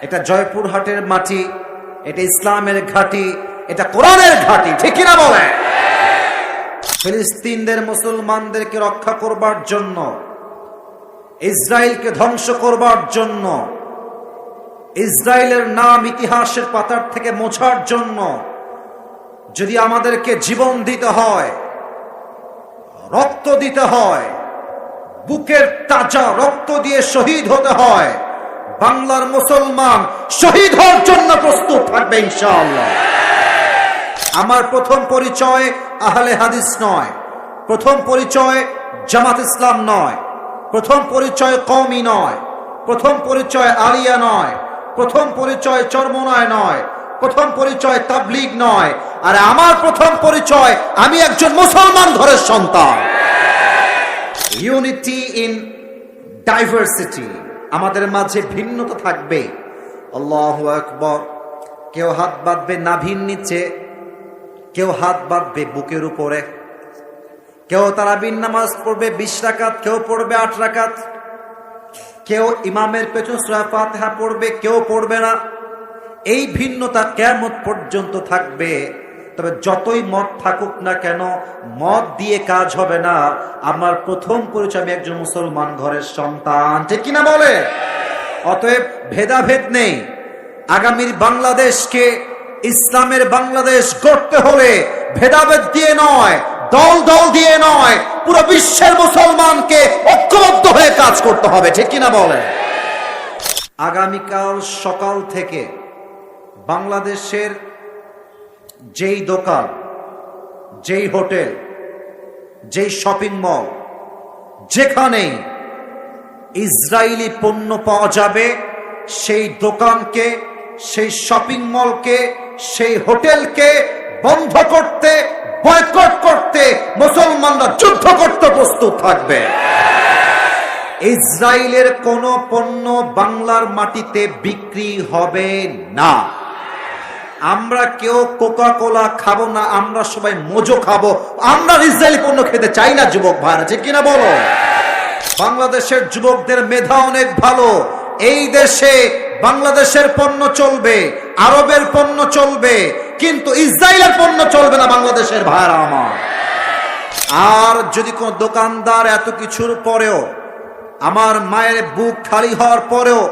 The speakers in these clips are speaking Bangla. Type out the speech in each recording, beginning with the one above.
এটা জয়পুরহাটের মাটি, এটা ইসলামের ঘাঁটি, এটা কোরআনের ঘাঁটি, ঠিক কিনা বলে? ফিলিস্তিনদের মুসলমানদেরকে রক্ষা করবার জন্য, ইসরায়েলকে ধ্বংস করবার জন্য, ইসরায়েলের নাম ইতিহাসের পাতার থেকে মোছার জন্য যদি আমাদেরকে জীবন দিতে হয়, রক্ত দিতে হয়, বুকের তাজা রক্ত দিয়ে শহীদ হতে হয়, বাংলার মুসলমান শহীদ হওয়ার জন্য প্রস্তুত থাকবে ইনশাআল্লাহ। আমার প্রথম পরিচয় আহলে হাদিস নয়, প্রথম পরিচয় জামাত ইসলাম নয়, প্রথম পরিচয় কওমি নয়, প্রথম পরিচয় আলিয়া নয়, প্রথম পরিচয় চরমনায় নয়, প্রথম পরিচয় তাবলীগ নয়, আর আমার প্রথম পরিচয় আমি একজন মুসলমান ঘরের সন্তান। ইউনিটি ইন ডাইভার্সিটি, আমাদের মাঝে ভিন্নতা থাকবে। আল্লাহু আকবার। কেউ হাত বাঁধবে নাভির নিচে, কেউ হাত বাঁধবে বুকের উপরে, কেউ তারাবির নামাজ পড়বে 20 রাকাত, কেউ পড়বে 8 রাকাত, কেউ ইমামের পেছনে সূরা ফাতিহা পড়বে, কেউ পড়বে না। এই ভিন্নতা কিয়ামত পর্যন্ত থাকবে। তবে যতই মত থাকুক না কেন, মত দিয়ে কাজ হবে না। আমার প্রথম পরিচয় আমি একজন মুসলমান ঘরের সন্তান, ঠিক কিনা বলে? অতএব ভেদাভেদ নেই। আগামীর বাংলাদেশকে ইসলামের বাংলাদেশ গড়তে হলে ভেদাভেদ দিয়ে নয়, দল দল দিয়ে নয়, পুরো বিশ্বের মুসলমানকে ঐক্যবদ্ধ হয়ে কাজ করতে হবে, ঠিক কিনা বলে? আগামীকাল সকাল থেকে বাংলাদেশের যেই দোকান, যেই হোটেল, যেই শপিং মল, যেখানেই ইসরায়েলি পণ্য পাওয়া যাবে, সেই দোকানকে, সেই শপিং মলকে, সেই হোটেলকে বন্ধ করতে, বয়কট করতে মুসলমানরা যুদ্ধ করতে প্রস্তুত থাকবে। ইসরায়েলের কোন পণ্য বাংলার মাটিতে বিক্রি হবে না। আমরা কেউ কোকা কোলা খাবো না, আমরা সবাই মোজো খাবো। আমরা ইসরায়েলি পণ্য খেতে চাই না, যুবক ভাইরা, ঠিক কিনা বলো? বাংলাদেশের যুবকদের মেধা অনেক ভালো। এই দেশে বাংলাদেশের পণ্য চলবে, আরবের পণ্য চলবে, কিন্তু ইসরায়েলের পণ্য চলবে না বাংলাদেশের ভাইরা আমার। আর যদি কোন দোকানদার এত কিছুর পরেও, আমার মায়ের বুক খালি হওয়ার পরেও,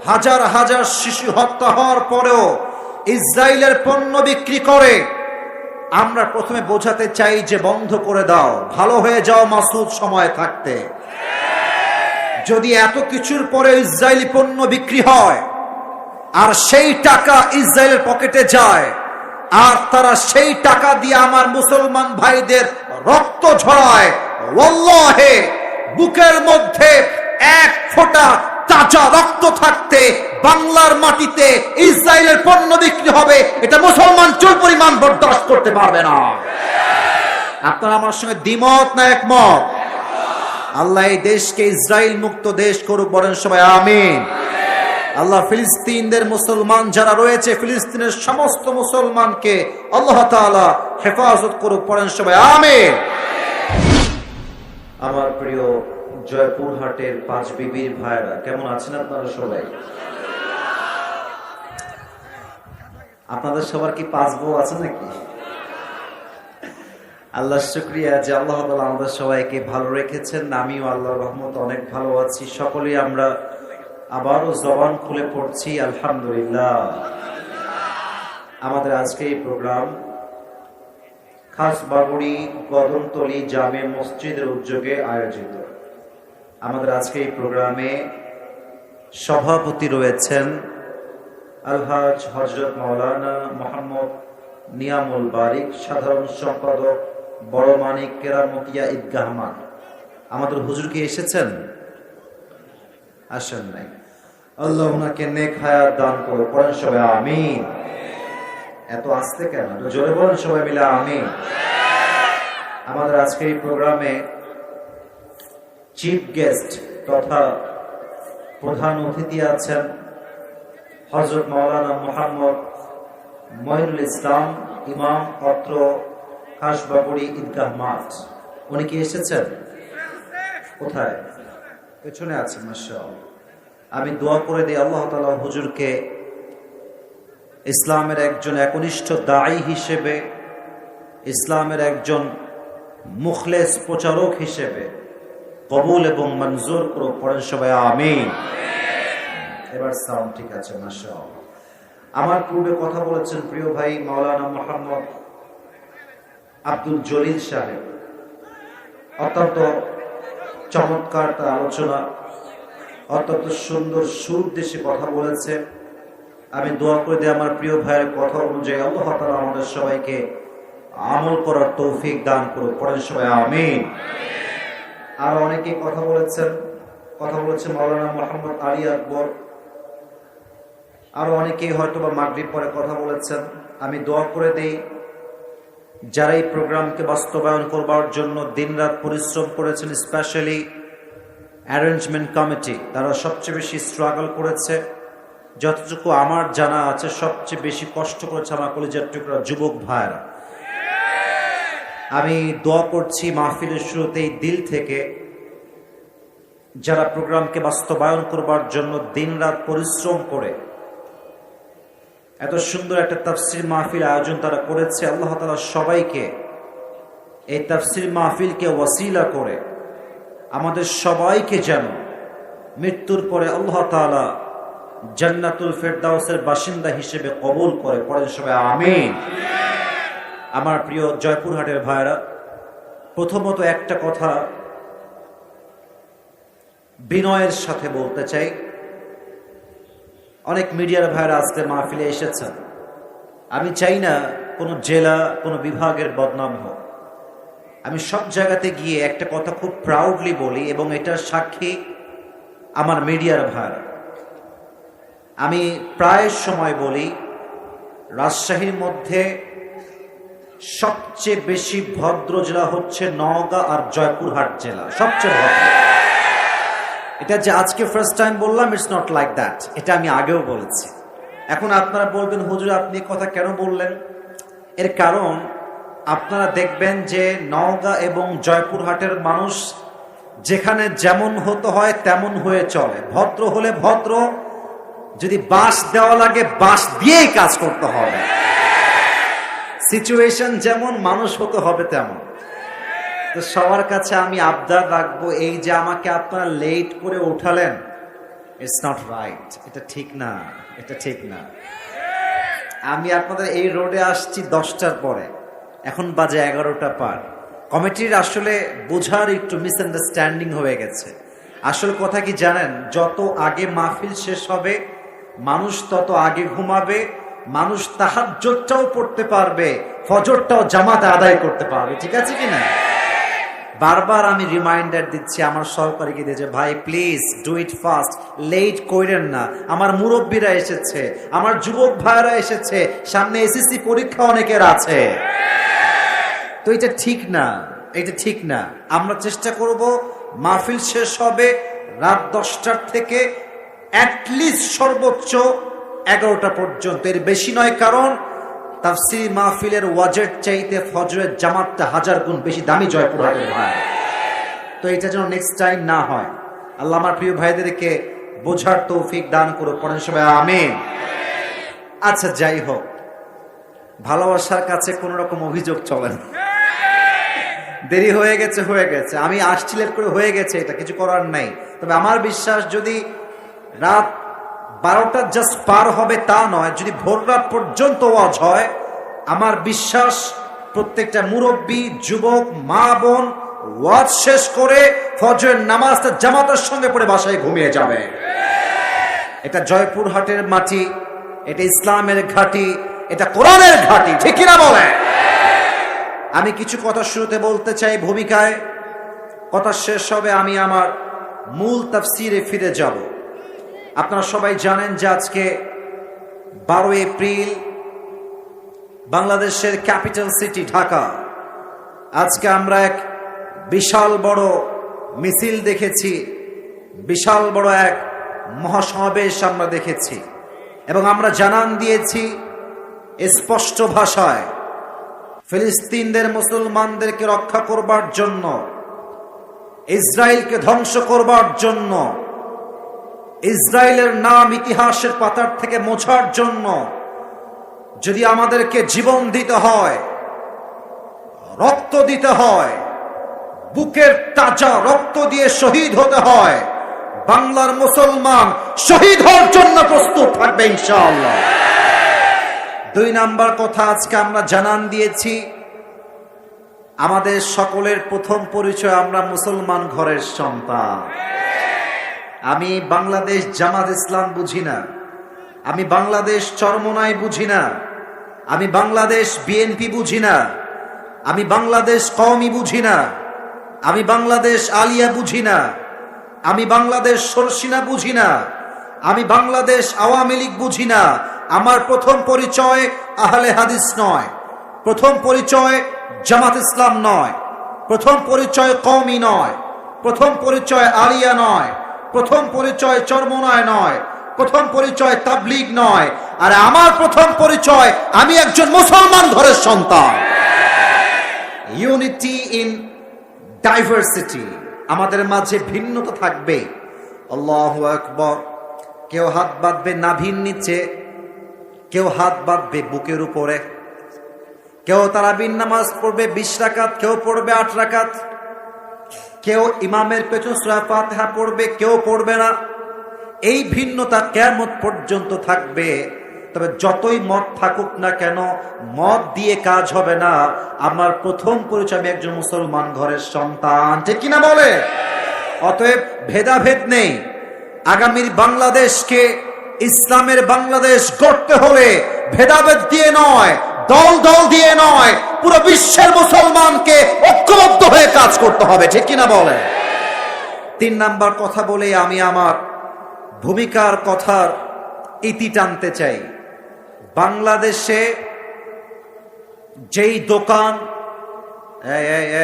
হাজার হাজার শিশু হত্যা হওয়ার পরেও ইসরায়েলের পণ্য বিক্রি করে, আমরা প্রথমে বোঝাতে চাই যে বন্ধ করে দাও, ভালো হয়ে যাও মাসুদ সময় থাকতে। যদি এত কিছুর পরে ইসরায়েলি পণ্য বিক্রি হয় আর সেই টাকা ইসরায়েলের পকেটে যায়, আর তারা সেই টাকা দিয়ে আমার মুসলমান ভাইদের রক্ত ঝরায়, ওয়াল্লাহে বুকের মধ্যে এক ফোঁটা তাজা রক্ত থাকতে বাংলার মাটিতে ইসরায়েলের পণ্য বিক্রি হবে, এটা মুসলমান চুল পরিমাণ বরদাস্ত করতে পারবে না। আপনারা আমার সঙ্গে দ্বিমত না একমত? আল্লাহ এই দেশকে ইসরায়েল মুক্ত দেশ করুক, বলেন সবাই আমিন। আল্লাহ ফিলিস্তিনদের মুসলমান যারা রয়েছে, ফিলিস্তিনের সমস্ত মুসলমানকে আল্লাহ তাআলা হেফাজত করুক, পড়েন সবাই আমিন। আমার প্রিয় জয়পুরহাটের পাঁচ বিবির ভাইরা, কেমন আছেন আপনারা সবাই? আপনাদের সবার কি পাঁচ বউ আছে নাকি? আল্লাহ শুকরিয়া যে আল্লাহ তাআলা আমাদের সবাইকে ভালো রেখেছেন। আমিও আল্লাহর রহমতে অনেক ভালো আছি। সকলেই আমরা আবারও জবান খুলে পড়ছি আলহামদুলিল্লাহ। আমাদের আজকে এই প্রোগ্রাম খাসবাগুড়ি কদমতলী জামে মসজিদের উদ্যোগে আয়োজিত। আমাদের আজকে এই প্রোগ্রামে সভাপতি রয়েছেন আলহাজ হযরত মাওলানা মোহাম্মদ নিয়ামুল বারিক, সাধারণ সম্পাদক বড় মানিক কেরামতিয়া ঈদগাহ মাঠ। আমাদের হুজুর কি এসেছেন? আসেন নাই। আল্লাহ ওনাকে নেক হায়াত দান করো, পড়েন সবাই আমিন। এত আস্তে কেন? জোরে বলেন সবাই মিলে আমিন। আমাদের আজকে এই প্রোগ্রামে চিফ গেস্ট তথা প্রধান অতিথি আছেন হযরত মাওলানা মোহাম্মদ মঈনুল ইসলাম, ইমাম অত্র খাসবাগুড়ি ঈদগাহ মাঠ। উনি কি এসেছেন? কোথায়? পেছনে আছেন, মাশাআল্লাহ। আমি দোয়া করে দিই আল্লাহ তাআলা হুজুরকে ইসলামের একজন একনিষ্ঠ দায়ী হিসেবে, ইসলামের একজন মুখলেস প্রচারক হিসেবে কবুল এবং মঞ্জুর করো। পড়েন সবাই আমিন। এবার সাউন্ড ঠিক আছে, মাশাআল্লাহ। আমার পূর্বে কথা বলেছেন প্রিয় ভাই মাওলানা মোহাম্মদ আব্দুল জলিল সাহেব, অত্যন্ত চমৎকার তার আলোচনা, অত্যন্ত সুন্দর সুর দেশে কথা বলেছে। আমি দোয়া করে দিই আমার প্রিয় ভাইয়ের কথা অনুযায়ী আল্লাহ তাআলা আমাদের সবাইকে আমল করার তৌফিক দান করুন। পড়েন সবাই আমিন। আর অনেকে কথা বলেছেন মাওলানা মোহাম্মদ আলী আকবর, আরো অনেকেই হয়তো বা মাগরিব পরে কথা বলেছেন। আমি দোয়া করে দিই যারা এই প্রোগ্রামকে বাস্তবায়ন করবার জন্য দিনরাত পরিশ্রম করেছেন, স্পেশালি অ্যারেঞ্জমেন্ট কমিটি, তারা সবচেয়ে বেশি স্ট্রাগল করেছে। যতটুকু আমার জানা আছে সবচেয়ে বেশি কষ্ট করেছে আমার কলিজার টুকরা যুবক ভাইরা। আমি দোয়া করছি মাহফিলের শুরুতেই দিল থেকে যারা প্রোগ্রামকে বাস্তবায়ন করবার জন্য দিনরাত পরিশ্রম করে এত সুন্দর একটা তাফসির মাহফিল আয়োজন তারা করেছে, আল্লাহ তাআলা সবাইকে এই তাফসির মাহফিলকে ওয়াসিলা করে আমাদের সবাইকে যেন মৃত্যুর পরে আল্লাহ তাআলা জান্নাতুল ফেরদাউসের বাসিন্দা হিসেবে কবুল করে। পড়েন সবাই আমিন। আমার প্রিয় জয়পুরহাটের ভাইরা, প্রথমত একটা কথা বিনয়ের সাথে বলতে চাই। অনেক মিডিয়ার ভাইরা আজকে মাহফিলে এসেছেন। আমি চাই না কোনো জেলা কোনো বিভাগের বদনাম হোক। আমি সব জায়গাতে গিয়ে একটা কথা খুব প্রাউডলি বলি এবং এটার সাক্ষী আমার মিডিয়ার ভাইরা। আমি প্রায় সময় বলি রাজশাহীর মধ্যে সবচেয়ে বেশি ভদ্র জেলা হচ্ছে নওগাঁ আর জয়পুরহাট জেলা, সবচেয়ে ভদ্র। এটা যে আজকে ফার্স্ট টাইম বললাম, ইটস নট লাইক দ্যাট, এটা আমি আগেও বলেছি। এখন আপনারা বলবেন হুজুর আপনি কথা কেন বললেন? এর কারণ আপনারা দেখবেন যে নওগাঁ এবং জয়পুরহাটের মানুষ যেখানে যেমন হতে হয় তেমন হয়ে চলে। ভদ্র হলে ভদ্র, যদি বাঁশ দেওয়া লাগে বাঁশ দিয়েই কাজ করতে হবে। সিচুয়েশন যেমন, মানুষ হতে হবে তেমন। তো সবার কাছে আমি আবদার রাখবো, এই যে আমাকে আপনারা লেট করে উঠালেন, ইটস নট রাইট, এটা ঠিক না, এটা ঠিক না। আমি আপনাদের এই রোডে আসছি 10টার পরে, এখন বাজে 11টা পার। কমিটির আসলে বোঝার একটু মিসআন্ডারস্ট্যান্ডিং হয়ে গেছে। আসল কথা কি জানেন, যত আগে মাহফিল শেষ হবে মানুষ তত আগে ঘুমাবে, মানুষ তাহাজ্জুদটাও পড়তে পারবে, ফজরটাও জামাতে আদায় করতে পারবে। ঠিক আছে কিনা? বারবার আমি রিমাইন্ডার দিচ্ছি আমার সহকারীকে দিয়ে যে ভাই please do it fast, late কইরেন না। আমার মুরব্বীরা এসেছে, আমার যুবক ভাইরা এসেছে, সামনে এসএসসি পরীক্ষা অনেকের আছে। তো এটা ঠিক না, এটা ঠিক না। আমরা চেষ্টা করব মাহফিল শেষ হবে রাত 10টার থেকে অ্যাটলিস্ট সর্বোচ্চ 11টা পর্যন্ত, এর বেশি নয়। কারণ তাফসীর মাহফিলের ওয়াজের চাইতে ফজরের জামাতটা 1000 গুণ বেশি দামি জয়পুরহাটের ভাই। তো এটা যেন নেক্সট টাইম না হয়, আল্লাহ আমার প্রিয় ভাইদেরকে বোঝার তৌফিক দান করো। পড়েন সবাই আমিন। আচ্ছা যাই হোক, ভালোবাসার কাছে কোন রকম অভিযোগ চলে না। দেরি হয়ে গেছে, আমি আসছি লেট করে, হয়ে গেছে, এটা কিছু করার নাই। তবে আমার বিশ্বাস যদি রাত 12টা জাস্ট পার হবে তা নয়, যদি ভোর রাত পর্যন্ত ওয়াজ হয়, আমার বিশ্বাস প্রত্যেকটা মুরব্বী, যুবক, মা বোন ওয়াজ শেষ করে ফজরের নামাজটা জামাতের সঙ্গে পড়ে বাসায় ঘুমিয়ে যাবে। এটা জয়পুরহাটের মাটি, এটা ইসলামের ঘাঁটি, এটা কোরআনের ঘাঁটি। ঠিক কিনা বলে? আমি কিছু কথা শুরুতে বলতে চাই ভূমিকায়, কথা শেষ হবে আমি আমার মূল তাফসিরে ফিরে যাব। আপনারা সবাই জানেন যে আজকে 12 এপ্রিল বাংলাদেশের ক্যাপিটাল সিটি ঢাকা। আজকে আমরা এক বিশাল বড় মিছিল দেখেছি, বিশাল বড় এক মহাসমাবেশ আমরা দেখেছি, এবং আমরা জানান দিয়েছি স্পষ্ট ভাষায় ফিলিস্তিনদের মুসলমানদেরকে রক্ষা করবার জন্য, ইসরায়েলকে ধ্বংস করবার জন্য ইসরায়েলের নাম ইতিহাসের পাতার থেকে মোছার জন্য যদি আমাদেরকে জীবন দিতে হয়, রক্ত দিতে হয়, বুকের তাজা রক্ত দিয়ে শহীদ হতে হয়, বাংলার মুসলমান শহীদ হওয়ার জন্য প্রস্তুত থাকবে ইনশাআল্লাহ। 2 নাম্বার কথা আজকে আমরা জানান দিয়েছি, আমাদের সকলের প্রথম পরিচয় আমরা মুসলমান ঘরের সন্তান। আমি বাংলাদেশ জামাত ইসলাম বুঝি না, আমি বাংলাদেশ চরমোনাই বুঝি না, আমি বাংলাদেশ বিএনপি বুঝি না, আমি বাংলাদেশ কওমি বুঝি না, আমি বাংলাদেশ আলিয়া বুঝি না, আমি বাংলাদেশ সরসিনা বুঝি না, আমি বাংলাদেশ আওয়ামী লীগ বুঝি না। আমার প্রথম পরিচয় আহলে হাদিস নয়, প্রথম পরিচয় জামাত ইসলাম নয়, প্রথম পরিচয় কওমি নয়, প্রথম পরিচয় আলিয়া নয়, প্রথম পরিচয় চরমোনায় নয়, প্রথম পরিচয় তাবলীগ নয়, আর আমার প্রথম পরিচয় আমি একজন মুসলমান ঘরের সন্তান। ইউনিটি ইন ডাইভার্সিটি, আমাদের মাঝে ভিন্নতা থাকবে। আল্লাহু আকবার। কেউ হাত বাঁধবে নাভির নিচে, কেউ হাত বাঁধবে বুকের উপরে, কেউ তারাবির নামাজ পড়বে 20 রাকাত, কেউ পড়বে 8 রাকাত, কেউ ইমামের পেছন সূরা ফাতিহা পড়বে, কেউ পড়বে না। এই ভিন্নতা কিয়ামত পর্যন্ত থাকবে। তবে যতই মত থাকুক না কেন, মত দিয়ে কাজ হবে না। আমার প্রথম পরিচয় আমি একজন মুসলমান ঘরের সন্তান, ঠিক কিনা বলে? অতএব ভেদাভেদ নেই। আগামীর বাংলাদেশকে ইসলামের বাংলাদেশ গড়তে হলে ভেদাভেদ দিয়ে নয়, দল দল দিয়ে নয়, পুরো বিশ্বের মুসলমানকে ঐক্যবদ্ধ হয়ে কাজ করতে হবে, ঠিক কিনা বলে? 3 নাম্বার কথা বলে আমি আমার ভূমিকার কথার ইতি টানতে চাই। বাংলাদেশে যেই দোকান,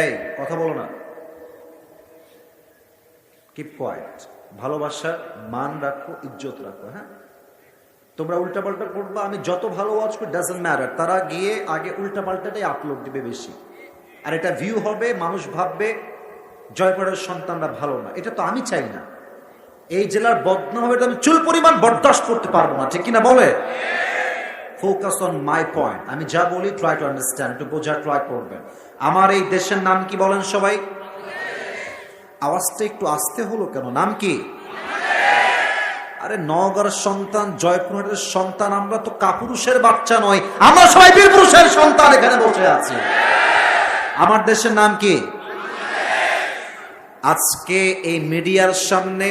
এই কথা বলো না, কিপ কোয়াইট, ভালোবাসার মান রাখো, ইজ্জত রাখো। হ্যাঁ, তোমরা উল্টাপাল্টা করবা, আমি যত ভালো ওয়াচ করি ডাজন্ট ম্যাটার, তারা গিয়ে আগে উল্টাপাল্টাটাই আপলোড দিবে বেশি, আর এটা ভিউ হবে, মানুষ ভাববে জয়পুরের সন্তানরা ভালো না। এটা তো আমি চাই না। এই জেলার বদনাম হবে, আমি চুল পরিমাণ বরদাস্ত করতে পারবো না, ঠিক কিনা বলে? Focus on my point. আমি যা বলি ট্রাই টু আন্ডারস্ট্যান্ড, একটু বোঝার ট্রাই করবেন। আমার এই দেশের নাম কি বলেন সবাই? আওয়াজটা একটু আস্তে হলো কেন? নাম কি? আরে নওগাঁর সন্তান, জয়পুরের সন্তান, আমরা তো কাপুরুষের বাচ্চা নয়, আমরা সবাই বীর পুরুষের সন্তান এখানে বসে আছি। আমার দেশের নাম কি? আজকে এই মিডিয়ার সামনে,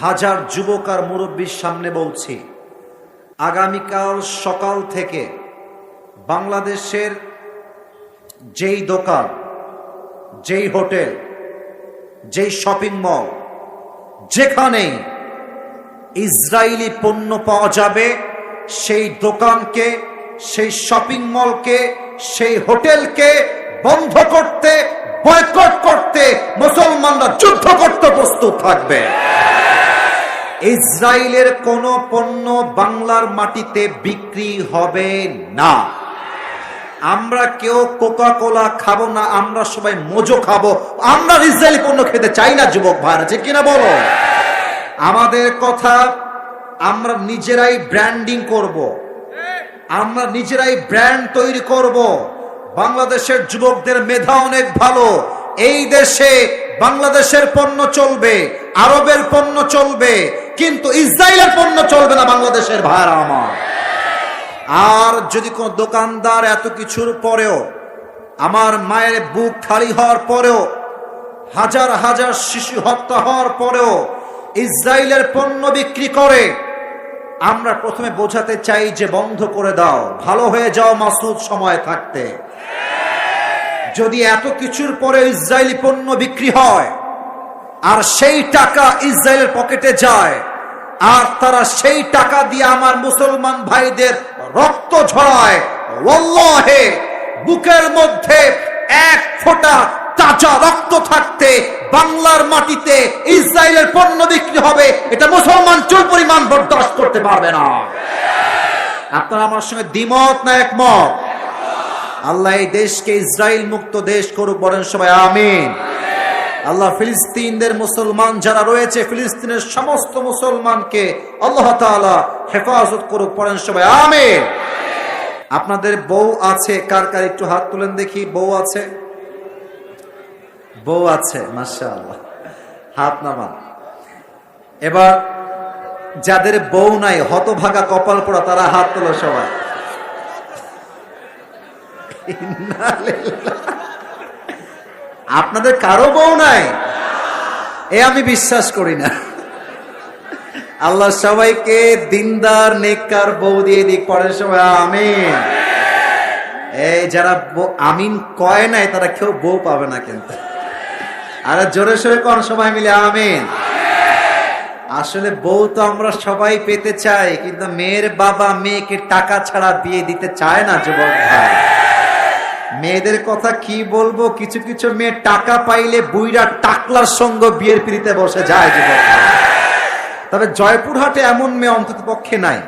হাজার যুবক আর মুরব্বীর সামনে বলছি, আগামীকাল সকাল থেকে বাংলাদেশের যেই দোকান, যেই হোটেল, যেই শপিং মল, যেখানেই ইসরায়েলি পণ্য পাওয়া যাবে, সেই দোকানকে, সেই শপিং মলকে, সেই হোটেলকে বন্ধ করতে, বয়কট করতে মুসলমানরা যুদ্ধ করতে প্রস্তুত থাকবে। ইসরায়েলের কোন পণ্য বাংলার মাটিতে বিক্রি হবে না। আমরা কেউ কোকা কোলা খাবো না, আমরা সবাই মোজো খাবো। আমরা ইসরায়েলি পণ্য খেতে চাই না, যুবক ভাইরা, ঠিক কিনা বলো? আমাদের কথা, আমরা নিজেরাই ব্র্যান্ডিং করব, আমরা নিজেরাই ব্র্যান্ড তৈরি করব। বাংলাদেশের যুবকদের মেধা অনেক ভালো। এই দেশে বাংলাদেশের পণ্য চলবে, আরবের পণ্য চলবে, কিন্তু ইসরায়েলের পণ্য চলবে না বাংলাদেশের ভাইরা আমার। আর যদি কোন দোকানদার এত কিছুর পরেও, আমার মায়ের বুক খালি হওয়ার পরেও, হাজার হাজার শিশু হত্যা হওয়ার পরেও ইসরায়েলের পণ্য বিক্রি করে, আমরা প্রথমে বোঝাতে চাই যে বন্ধ করে দাও, ভালো হয়ে যাও মাসুদ সময় থাকতে। যদি এত কিছুর পরে ইসরায়েলি পণ্য বিক্রি হয় আর সেই টাকা ইসরায়েলের পকেটে যায়, আর তারা সেই টাকা দিয়ে আমার মুসলমান ভাইদের রক্ত ঝরায়, ওয়াল্লাহে বুকের মধ্যে 1 ফোঁটা তাজা রক্ত থাকতে বাংলার মাটিতে ইসরায়েলের পণ্য বিক্রি হবে, এটা মুসলমান চুল পরিমাণ বরদাস্ত করতে পারবে না। আপনারা আমার সঙ্গে দ্বিমত না একমত? আল্লাহ এই দেশকে ইসরায়েল মুক্ত দেশ করুক, বলেন সবাই আমিন। আল্লাহ ফিলিস্তিনদের মুসলমান যারা রয়েছে, ফিলিস্তিনের সমস্ত মুসলমানকে আল্লাহ তাআলা হেফাজত করুক। পড়েন সবাই আমিন। আপনাদের বউ আছে কার কার, একটু হাত তুলেন দেখি। বউ আছে? বউ আছে, মাশাআল্লাহ, হাত নামান। এবার যাদের বউ নাই, হতভাগা কপাল পোড়া, তারা হাত তোলো সবাই। আপনাদের কারো বউ নাই? আমি বিশ্বাস করি না। আল্লাহ সবাইকে দিনদার নেককার বউ দিয়ে দিক। পড়েন সবাই আমিন। এই যারা আমিন কয় নাই তারা কেউ বউ পাবে না কিন্তু। আরে জোরে সোরে কোন সবাই মিলে আমিন। আসলে বউ তো আমরা সবাই পেতে চাই, কিন্তু মেয়ের বাবা মেয়েকে টাকা ছাড়া বিয়ে দিতে চায় না যুবক ভাই। মেয়েদের কথা কি বলবো, কিছু কিছু মেয়ে টাকা পাইলে বুইরা টাকলার সঙ্গ বিয়ের পিড়িতে বসে যায় যুবক ভাই। তবে জয়পুরহাটে এমন মেয়ে অন্তত পক্ষে নাই।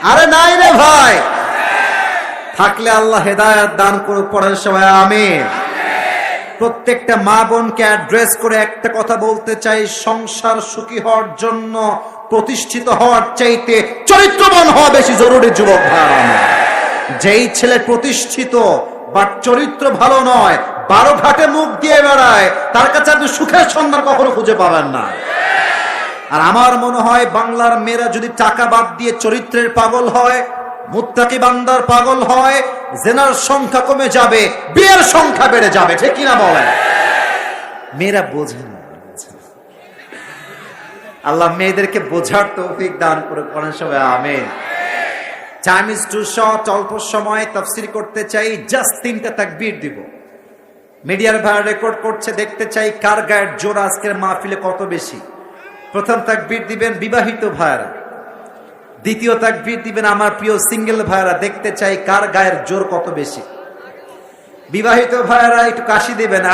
আরে নাই রে ভাই, থাকলে আল্লাহ হেদায়েত দান করুক। পড়েন সবাই আমিন। প্রত্যেকটা মা বোনকে অ্যাড্রেস করে একটা কথা বলতে চাই, সংসার সুখী হওয়ার জন্য প্রতিষ্ঠিত হওয়ার চাইতে চরিত্রবান হওয়া বেশি জরুরি যুবক ভাই। যেই ছেলে প্রতিষ্ঠিত বাট চরিত্র ভালো নয়, 12 ঘাটে মুখ দিয়ে বেড়ায়, তার কাছে আপনি সুখের সন্ধান কখনো খুঁজে পাবেন না। আর আমার মনে হয় বাংলার মেয়েরা যদি টাকা বাদ দিয়ে চরিত্রের পাগল হয়, মুত্তাকি বান্দার পাগল হয়, জেনার সংখ্যা কমে যাবে, বিয়ের সংখ্যা বেড়ে যাবে। ঠিক কিনা বলেন? মেয়েরা বোঝে না। আল্লাহ মেয়েদেরকে বোঝার তৌফিক দান করে। পড়েন সবাই আমিন। টাইম ইজ টু শর্ট, অল্প সময় তাফসীর করতে চাই, জাস্ট 3টা তাকবীর দিব। মিডিয়ার ভাড়া রেকর্ড করছে, দেখতে চাই কার গায়ের জোর আজকের মাহফিলে কত বেশি। প্রথম তাকবীর দিবেন বিবাহিত ভাইরা, দ্বিতীয় তাকবীর দিবেন আমার প্রিয় সিঙ্গেল ভাইরা। দেখতে চাই কার গায়ের জোর কত বেশি। বিবাহিত ভাইরা একটু কাশি দিবেন।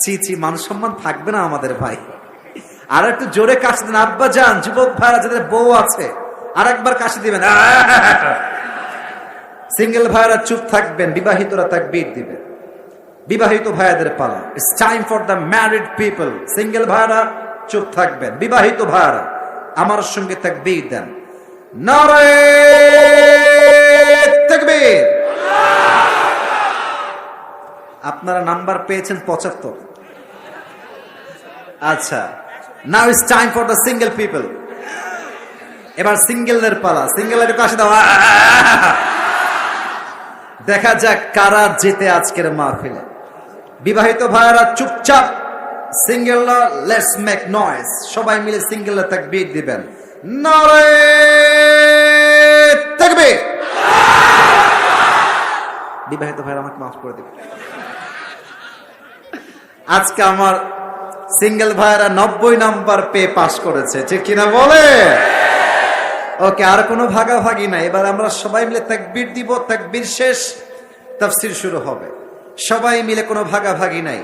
ছি ছি, মান সম্মান থাকবে না আমাদের ভাই। আর একটু জোরে কাশি দেন আব্বা জান। যুবক ভাইরা যাদের বউ আছে আর একবার কাশি দিবেন। সিঙ্গেল ভাইরা চুপ থাকবেন, বিবাহিতরা তাকবীর দিবেন। বিবাহিত ভাইয়াদের পালা, it's time for the married people. Single ভাইরা চুপ থাকবেন, বিবাহিত ভাইরা আমার সঙ্গে তাকবীর দেন। নারে তাকবীর। আপনারা নাম্বার পেয়েছেন 75। আচ্ছা, now it's time for the single people. এবার সিঙ্গেলদের পালা। সিঙ্গেলের কাছে দাও। দেখা যাক কারা জিতে আজকের মাহফিলে। বিবাহিত ভাইরা চুপচাপ, সিঙ্গেলরা লেটস মেক নয়েজ। সবাই মিলে সিঙ্গেলরা তাকবীর দিবেন। নারে তাকবীর। বিবাহিত ভাইরা আমাকে মাফ করে দিবেন। আজকে আমার সিঙ্গেল ভাইরা 90 নাম্বার পেয়ে পাস করেছে। ঠিক কিনা বলে? ওকে, আর কোনো ভাগাভাগি নাই। এবার আমরা সবাই মিলে তাকবীর দিব। তাকবীর শেষ, তাফসীর শুরু হবে। সবাই মিলে, কোনো ভাগাভাগি নাই।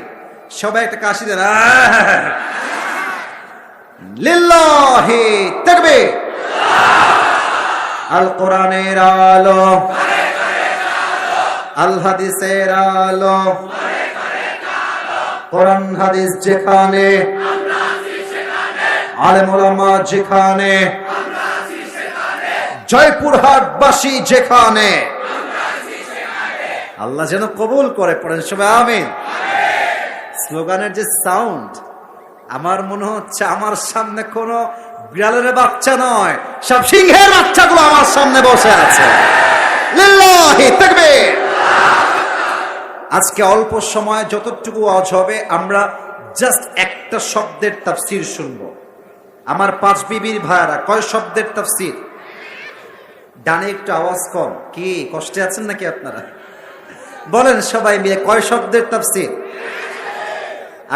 সবাই একটা কাশি দেন। লিল্লাহি তাকবীর। আল কোরআনের আলো, আল হাদিসের আলো, কোরআন হাদিস যেখানে, আলেম ওলামা যেখানে, জয়পুরহাটবাসী যেখানে, আল্লাহ যেন কবুল করে। পড়েন সবাই আমিন। স্লোগানের যে সাউন্ড, আমার মনে হচ্ছে আমার সামনে কোনো বিড়ালের বাচ্চা নয়, সব সিংহের বাচ্চাগুলো আমার সামনে বসে আছে। লিল্লাহি তাকবীর। আজকে অল্প সময় যতটুকু ওয়াজ হবে, আমরা জাস্ট একটা শব্দের তাফসীর শুনবো। আমার 5 বিবির ভাইরা, কয় শব্দের তাফসীর? ডানে একটু আওয়াজ কম। কি কষ্টে আছেন নাকি আপনারা? বলেন সবাই মিলে, কয় শব্দের তাফসীর?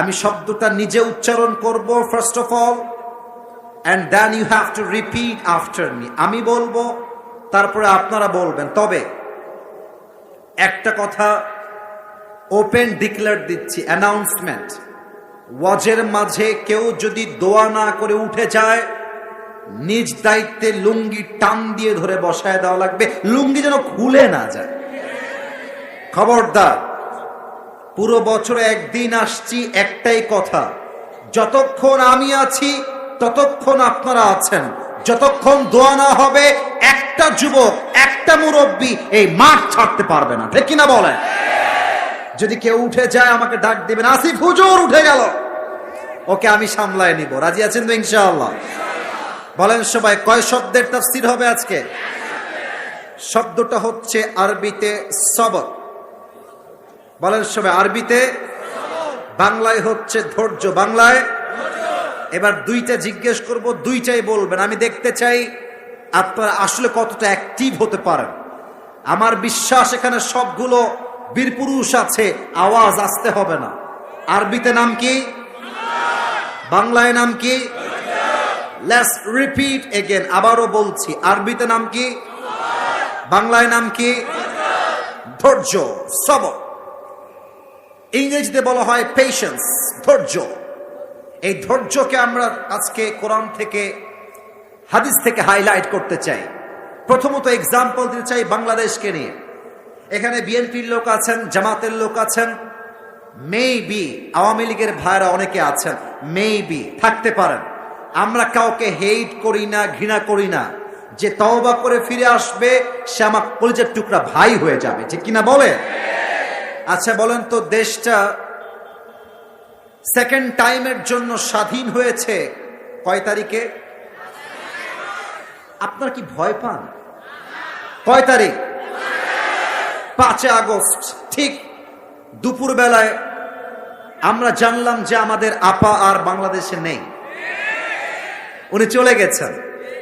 আমি শব্দটা নিজে উচ্চারণ করব first of all, and then you have to repeat after me. আমি বলবো, তারপরে আপনারা বলবেন। তবে একটা কথা ওপেন ডিক্লেয়ার দিচ্ছি, অ্যানাউন্সমেন্ট, ওয়াজের মাঝে কেউ যদি দোয়া না করে উঠে যায়, নিজ দায়িত্বে লুঙ্গি টান দিয়ে ধরে বসায় দেওয়া লাগবে, লুঙ্গি যেন খুলে না যায়। খবরদার, পুরো বছরে একদিন আসছি, একটাই কথা, যতক্ষণ আমি আছি ততক্ষণ আপনারা আছেন। যতক্ষণ দোয়া না হবে একটা যুবক, একটা মুরব্বী এই মাঠ ছাড়তে পারবে না, ঠিক কিনা বলেন? যদি কেউ উঠে যায় আমাকে ডাক দিবেন, আসিফ হুজুর উঠে গেল, ওকে আমি সামলায় নিব। রাজি আছেন তো ইনশাআল্লাহ? বলেন সবাই, কয় শব্দের তাফসীর হবে আজকে? শব্দটা হচ্ছে আরবিতে সবর। বলেন সবাই, আরবিতে, বাংলায় হচ্ছে ধৈর্য। বাংলায় এবার দুইটা জিজ্ঞেস করব, দুইটাই বলবেন। আমি দেখতে চাই আপনারা আসলে কতটা অ্যাক্টিভ হতে পারেন। আমার বিশ্বাস এখানে সবগুলো বীরপুরুষ আছে, আওয়াজ আসতে হবে না। আরবিতে নাম কি? বাংলায় নাম কি? লেটস রিপিট এগেন, আবারও বলছি, আরবিতে নাম কি? বাংলায় নাম কি? ধৈর্য, সবর। ইংরেজিতে বলা হয় পেশেন্স, ধৈর্য। এই ধৈর্যকে আমরা আজকে কোরআন থেকে, হাদিস থেকে হাইলাইট করতে চাই। প্রথমত এক্সাম্পল দিতে চাই বাংলাদেশকে নিয়ে। এখানে বিএনপির লোক আছেন, জামাতের লোক আছেন, মেবি আওয়ামী লীগের ভাইরা অনেকে আছেন, মেবি থাকতে পারেন। আমরা কাউকে হেট করি না, ঘৃণা করি না। যে তওবা করে ফিরে আসবে সে আমার কলিজার টুকরা ভাই হয়ে যাবে, ঠিক কিনা বলে? আচ্ছা বলেন তো, দেশটা সেকেন্ড টাইমের জন্য স্বাধীন হয়েছে কয় তারিখে? আপনার কি ভয় পান? কয় তারিখ? 5 আগস্ট। ঠিক দুপুর বেলায় আমরা জানলাম যে আমাদের আপা আর বাংলাদেশে নেই, উনি চলে গেছেন।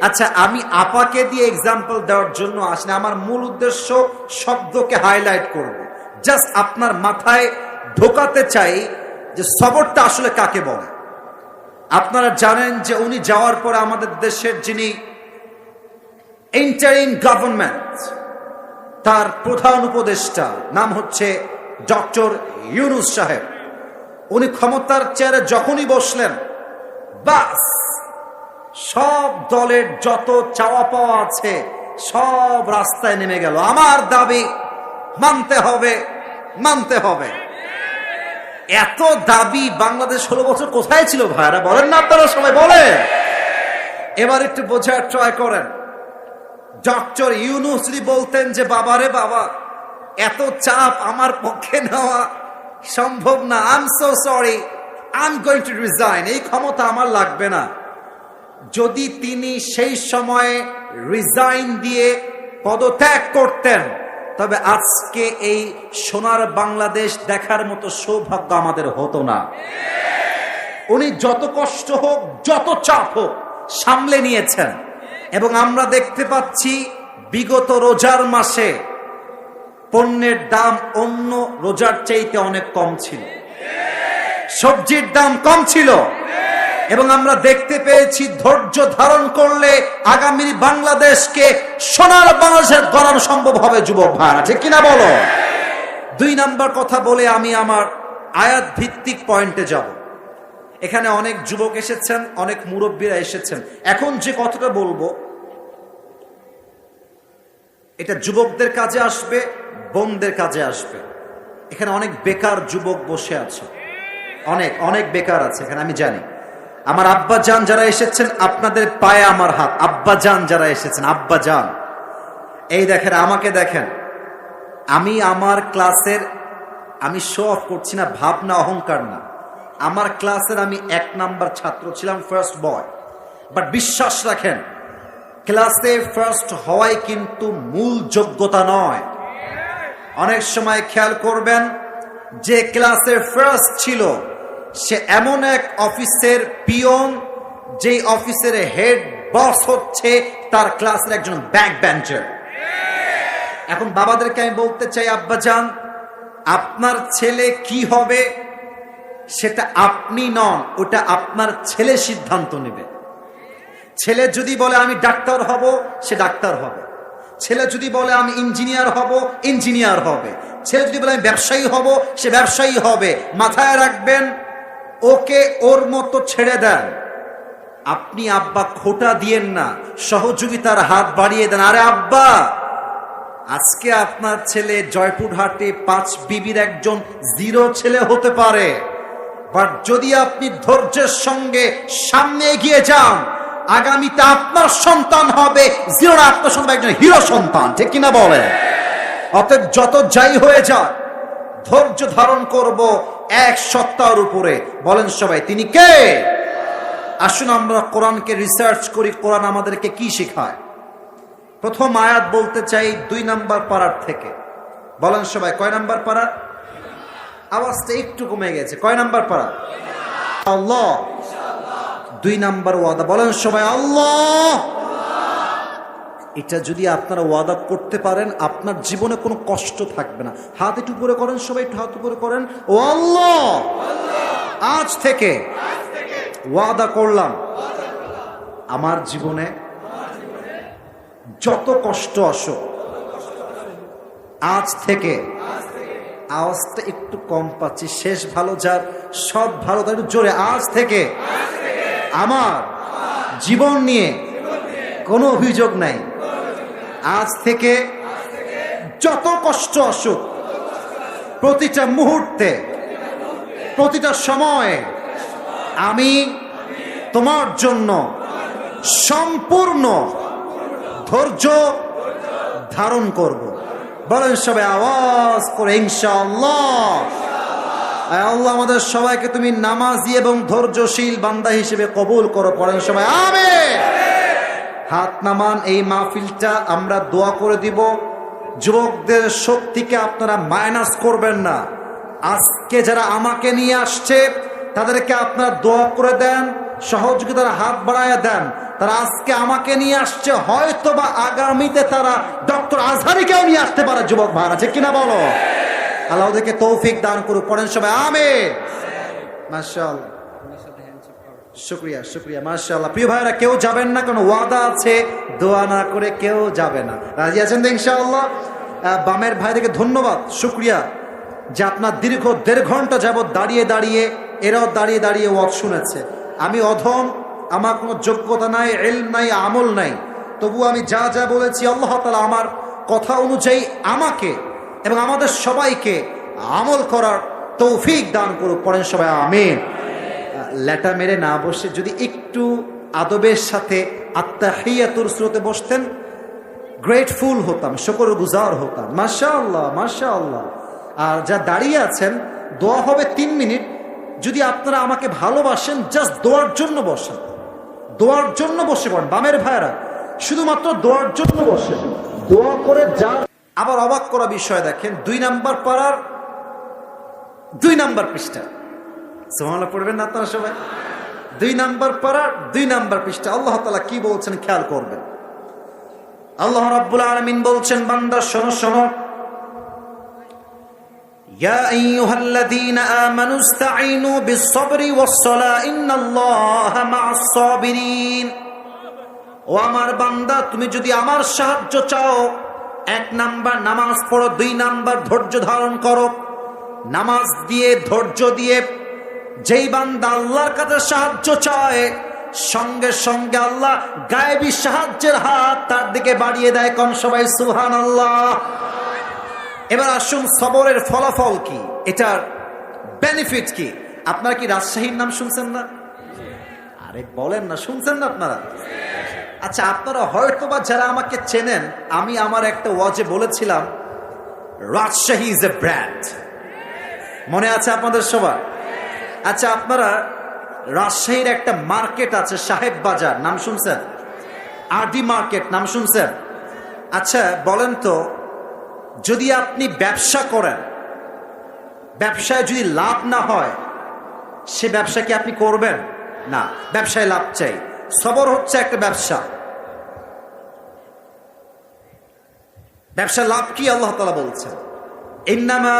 আচ্ছা, আমি আপাকে দিয়ে এক্সাম্পল দেওয়ার জন্য আসলে, আমার মূল উদ্দেশ্য শব্দকে হাইলাইট করব। জাস্ট আপনার মাথায় ঢোকাতে চাই যে সবরটা আসলে কাকে বলে। আপনারা জানেন যে উনি যাওয়ার পরে আমাদের দেশের যিনি ইন্টারিম গভর্নমেন্ট, তার প্রধান উপদেষ্টা নাম হচ্ছে ডক্টর ইউনূস সাহেব। উনি ক্ষমতার চেয়ারে যখনই বসলেন, বাস সব দলের যত চাওয়া পাওয়া আছে সব রাস্তায় নেমে গেল। আমার দাবি মানতে হবে, মানতে হবে। এত দাবি বাংলাদেশ 16 বছর কোথায় ছিল ভাইরা? বলেন না আপনারা সবাই, বলেন। এবার একটু বোঝার ট্রাই করেন। ডক্টর ইউনূস বলতেন যে বাবারে বাবা, এত চাপ আমার পক্ষে নেওয়া সম্ভব না, I am so sorry, I am going to resign, এই ক্ষমতা আমার লাগবে না। যদি তিনি সেই সময়ে রিজাইন দিয়ে পদত্যাগ করতেন, তবে আজকে এই সোনার বাংলাদেশ দেখার মতো সৌভাগ্য আমাদের হতো না। উনি যত কষ্ট হোক, যত চাপ হোক, সামলে নিয়েছেন। এবং আমরা দেখতে পাচ্ছি বিগত রোজার মাসে পণ্যের দাম অন্য রোজার চাইতে অনেক কম ছিল, সবজির দাম কম ছিল। এবং আমরা দেখতে পেয়েছি ধৈর্য ধারণ করলে আগামী বাংলাদেশকে সোনার বাংলাদেশের গড়ানো সম্ভব হবে। যুবক ভাইরা, ঠিক কিনা বলো? 2 নাম্বার কথা বলে আমি আমার আয়াত ভিত্তিক পয়েন্টে যাব। এখানে অনেক যুবক এসেছেন, অনেক মুরব্বীরা এসেছেন। এখন যে কথাটা বলবো এটা যুবকদের কাজে আসবে, বোনদের কাজে আসবে। এখানে অনেক বেকার যুবক বসে আছে, অনেক অনেক বেকার আছে এখানে, আমি জানি। আমার আব্বা জান যারা এসেছেন, আপনাদের পায়ে আমার হাত। আব্বা জান যারা এসেছেন, আব্বা জান, এই দেখেন, আমাকে দেখেন। আমি আমার ক্লাসের, আমি শো অফ করছি না, ভাবনা অহংকার না, আমার ক্লাসের আমি 1 নাম্বার ছাত্র ছিলাম, ফার্স্ট বয়। বাট বিশ্বাস রাখেন, ক্লাসে ফার্স্ট হওয়াই কিন্তু মূল যোগ্যতা নয়। অনেক সময় খেয়াল করবেন, যে ক্লাসে ফার্স্ট ছিল সে এমন এক অফিসের পিয়ন, যেই অফিসের হেড বস হচ্ছে তার ক্লাসের একজন ব্যাক বেঞ্চার। এখন বাবাদেরকে আমি বলতে চাই, আব্বা জান, আপনার ছেলে কি হবে সেটা আপনি নন, ওটা আপনার ছেলে সিদ্ধান্ত নেবে। ছেলে যদি বলে আমি ডাক্তার হব, সে ডাক্তার হবে। ছেলে যদি বলে আমি ইঞ্জিনিয়ার হব, ইঞ্জিনিয়ার হবে। ছেলে যদি বলে আমি ব্যবসায়ী হব, সে ব্যবসায়ী হবে। মাথায় রাখবেন, ওকে ওর মতো ছেড়ে দেন। আপনি আব্বা খোটা দিয়েন না, সহযোগিতার হাত বাড়িয়ে দেন। আরে আব্বা, আজকে আপনার ছেলে জয়পুরহাটে 5 বিবির একজন 0 ছেলে হতে পারে, বাট যদি আপনি ধৈর্যের সঙ্গে সামনে এগিয়ে যান, আগামীতে আপনার সন্তান হবে 0 আপনার সন্তান একজন হিরো সন্তান, ঠিক কিনা বলে? অতএব যত যাই হয়ে যাক, ধৈর্য ধারণ করব এক সত্তার উপরে। বলেন সবাই, তিনি কে? আসুন আমরা কোরআনকে রিসার্চ করি, কোরআন আমাদেরকে কি শেখায়। প্রথম আয়াত বলতে চাই 2 নাম্বার পারার থেকে। বলেন সবাই, কয় নাম্বার পারা? আওয়াজটা একটু কমে গেছে। কয় নাম্বার পারা? আল্লাহ 2 নাম্বার ওয়াদা। বলেন সবাই, আল্লাহ। এটা যদি আপনারা ওয়াদা করতে পারেন, আপনার জীবনে কোনো কষ্ট থাকবে না। হাত একটু উপরে করেন সবাই, একটু হাত উপরে করেন। ও আল্লাহ, আজ থেকে ওয়াদা করলাম আমার জীবনে যত কষ্ট আসুক, আজ থেকে, আওয়াজটা একটু কম পাচ্ছি, শেষ ভালো যার সব ভালো তার একটু জোরে, আজ থেকে আমার জীবন নিয়ে কোনো অভিযোগ নাই। আজ থেকে যত কষ্ট আসুক, প্রতিটা মুহূর্তে, প্রতিটা সময়ে আমি তোমার জন্য সম্পূর্ণ ধৈর্য ধারণ করব। বলেন সবাই আওয়াজ করে ইনশাআল্লাহ। আল্লাহ আমাদের সবাইকে তুমি নামাজি এবং ধৈর্যশীল বান্দা হিসেবে কবুল করো। পড়েন সবাই আমিন। হাত নামান। এই মাহফিলটা আমরা দোয়া করে দিব। যুবকদের শক্তিকে আপনারা মাইনাস করবেন না। আজকে যারা আমাকে নিয়ে আসছে তাদেরকে আপনারা দোয়া করে দেন, সহযোগিতার হাত বাড়ায় দেন। তারা আজকে আমাকে নিয়ে আসছে, হয়তো বা আগামীতে তারা ডক্টর আজহারিকেও নিয়ে আসতে পারে। যুবক ভাইরা, ঠিক কিনা বলো? আল্লাহ ওদেরকে তৌফিক দান করুক। পড়েন সবাই আমিন। মাশাআল্লাহ, শুকরিয়া শুকরিয়া, মাশাআল্লাহ। প্রিয় ভাইরা, কেউ যাবেন না, কারণ ওয়াদা আছে, দোয়া না করে কেউ যাবে না। রাজি আছেন তো ইনশাআল্লাহ? বামের ভাইদেরকে ধন্যবাদ, শুকরিয়া যে আপনার দীর্ঘ 1.5 ঘন্টা যাবৎ দাঁড়িয়ে দাঁড়িয়ে, এরাও দাঁড়িয়ে দাঁড়িয়ে ওয়াজ শুনেছে। আমি অধম, আমার কোনো যোগ্যতা নাই, ইলম নাই, আমল নাই, তবু আমি যা যা বলেছি আল্লাহ তাআলা আমার কথা অনুযায়ী আমাকে এবং আমাদের সবাইকে আমল করার তৌফিক দান করুক। পড়েন সবাই আমিন। লেটা মেরে না বসে যদি একটু আদবের সাথে আত্তাহিয়াতুর সুরতে বসতেন, গ্রেটফুল হতাম, শুকরগুজার হতাম। মাশাআল্লাহ মাশাআল্লাহ। আর যা দাঁড়িয়ে আছেন, দোয়া হবে 3 মিনিট। যদি আপনারা আমাকে ভালোবাসেন, জাস্ট দোয়ার জন্য বসেন, দোয়ার জন্য বসে পড়েন। বামের ভাইরা, শুধুমাত্র দোয়ার জন্য বসেন, দোয়া করে যান। আবার অবাক করা বিষয় দেখেন, 2 নাম্বার পারার 2 নাম্বার পৃষ্ঠা। সুবহানাল্লাহ পড়বেন না আপনারা সবাই? 2 নাম্বার পারার 2 নাম্বার পৃষ্ঠা। আল্লাহ তাআলা কি বলছেন খেয়াল করবেন। আল্লাহ রাব্বুল আলামিন বলছেন, বান্দা শোনো শোনো, ইয়া আইয়ুহাল্লাযীনা আমানু ইসতাঈনু বিস-সাবরি ওয়াস-সালাহ ইন্নাল্লাহা মা'আস সাবিরিন। ও আমার বান্দা, তুমি যদি আমার সাহায্য চাও, 1 নাম্বার নামাজ পড়ো, 2 নাম্বার ধৈর্য ধারণ করো। নামাজ দিয়ে, ধৈর্য দিয়ে যেই বান্দা আল্লাহর কাছে সাহায্য চায়, সঙ্গে সঙ্গে আল্লাহ গায়েবী সাহায্যের হাত তার দিকে বাড়িয়ে দেয়। কোন সবাই সুবহানাল্লাহ। এবার আসুন, সবরের ফলাফল কি, এটার বেনিফিট কি। আপনারা কি রাজশাহীর নাম শুনছেন না? আরে বলেন না, শুনছেন না আপনারা? আচ্ছা, আপনারা হয়তোবা যারা আমাকে চেনেন, আমি আমার একটা ওয়াজে বলেছিলাম রাজশাহী ইজ এ ব্র্যান্ড। মনে আছে আপনাদের সবার? আচ্ছা, আপনারা রাজশাহীর একটা মার্কেট আছে সাহেব বাজার, নাম শুনছেন? আরডি মার্কেট নাম শুনছেন? আচ্ছা বলেন তো, যদি আপনি ব্যবসা করেন, ব্যবসায় যদি লাভ না হয়, সে ব্যবসা কি আপনি করবেন? না, ব্যবসায় লাভ চাই। সবর হচ্ছে একটা ব্যবসা। ব্যবসা লাভ কি আল্লাহ তাআলা বলছেন, ইন্নামা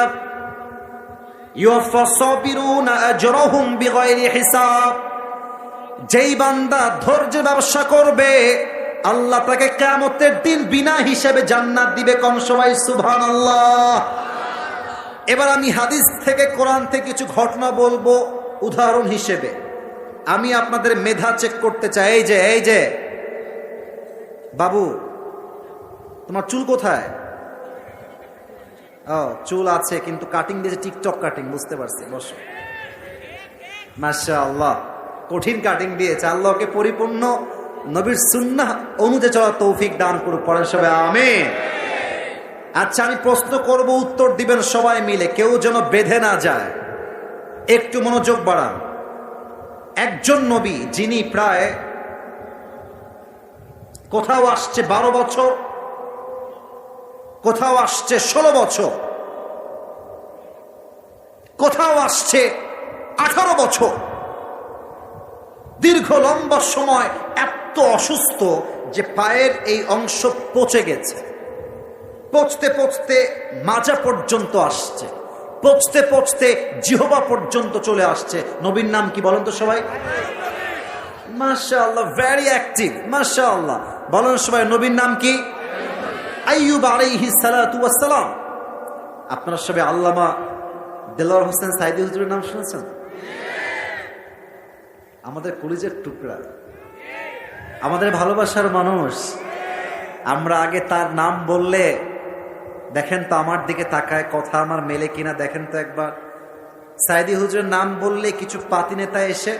ইউওয়াফাস সাবিরুনা আজরাহুম বিগাইরি হিসাব। যেই বান্দা ধৈর্যের ব্যবসা করবে, আল্লাহ তাকে কিয়ামতের দিন বিনা হিসাবে জান্নাত দিবে। কোন সবাই সুবহানাল্লাহ। এবার আমি হাদিস থেকে, কোরআন থেকে কিছু ঘটনা বলবো উদাহরণ হিসেবে। আমি আপনাদের মেধা চেক করতে চাই। এই যে বাবু, তোমার চুল কোথায়? ও চুল আছে কিন্তু কাটিং দিয়েছে টিকটক কাটিং, বুঝতে পারছি, বসো। মাশাআল্লাহ, কঠিন কাটিং দিয়েছে। আল্লাহকে পরিপূর্ণ নবীর সুন্নাহ অনুযায়ী চলার তৌফিক দান করুক, পড়েন সবাই আমিন। আচ্ছা, আমি প্রশ্ন করব, উত্তর দিবেন সবাই মিলে, কেউ যেন বেঁধে না যায়। একটু মনোযোগ বাড়ান। একজন নবী যিনি প্রায় কোথাও আসছে 12 বছর, কোথাও আসছে 16 বছর, কোথাও আসছে 18 বছর, দীর্ঘ লম্বা সময় এত অসুস্থ যে পায়ের এই অংশ পচে গেছে, পচতে পচতে মাজা পর্যন্ত আসছে, পচতে পচতে জিহবা পর্যন্ত চলে আসছে। নবীর নাম কি বলেন তো সবাই? মাশাআল্লাহ, ভেরি অ্যাক্টিভ, মাশাআল্লাহ। বলেন সবাই, নবীর নাম কি? আইয়ুব আলাইহিস সালাতু ওয়াস সালাম। আপনারা সবাই আল্লামা দেলোয়ার হোসেন সাইদি হুজুরের নাম শুনেছেন? আমাদের কলিজার টুকরা, আমাদের ভালোবাসার মানুষ। আমরা আগে তার নাম বললে, দেখেন তো আমার দিকে তাকায়, কথা আমার মেলে কিনা দেখেন তো একবার। সাইদি হুজুরের নাম বললে কিছু পাতি নেতা এসে,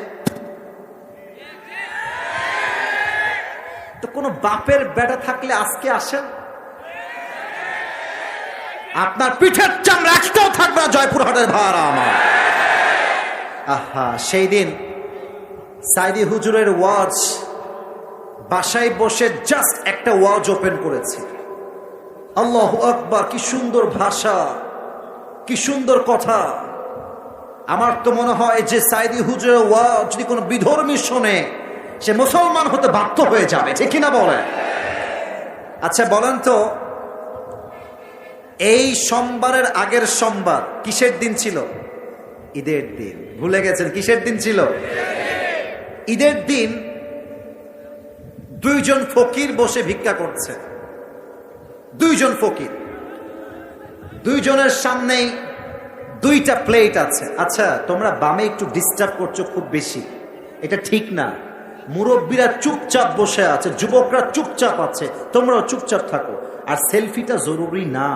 তো কোনো বাপের বেটা থাকলে আজকে আসেন, আপনার পিঠের চামড়া একটাও থাকবে না জয়পুরহাটের ভাড়া আমার। আহা, সেই দিন সাইদি হুজুরের ওয়াজ, বাসায় বসে জাস্ট একটা ওয়াজ ওপেন করেছি। আল্লাহু আকবার, কি সুন্দর ভাষা, কি সুন্দর কথা। আমার তো মনে হয় যে সাইদি হুজুরের ওয়াজ যদি কোনো বিধর্মী শোনে, সে মুসলমান হতে বাধ্য হয়ে যাবে, ঠিক কিনা বলেন? আচ্ছা বলেন তো, এই সোমবারের আগের সোমবার কিসের দিন ছিল? ঈদের দিন। ভুলে গেছেন কিসের দিন ছিল? ঈদের দিন দুইজন ফকির বসে ভিক্ষা করছে, দুইজন ফকির, দুইজনের সামনেই দুইটা প্লেট আছে। আচ্ছা, তোমরা বামে একটু ডিস্টার্ব করছো খুব বেশি, এটা ঠিক না। মুরব্বীরা চুপচাপ বসে আছে, যুবকরা চুপচাপ আছে, তোমরাও চুপচাপ থাকো। আর সেলফিটা জরুরি না,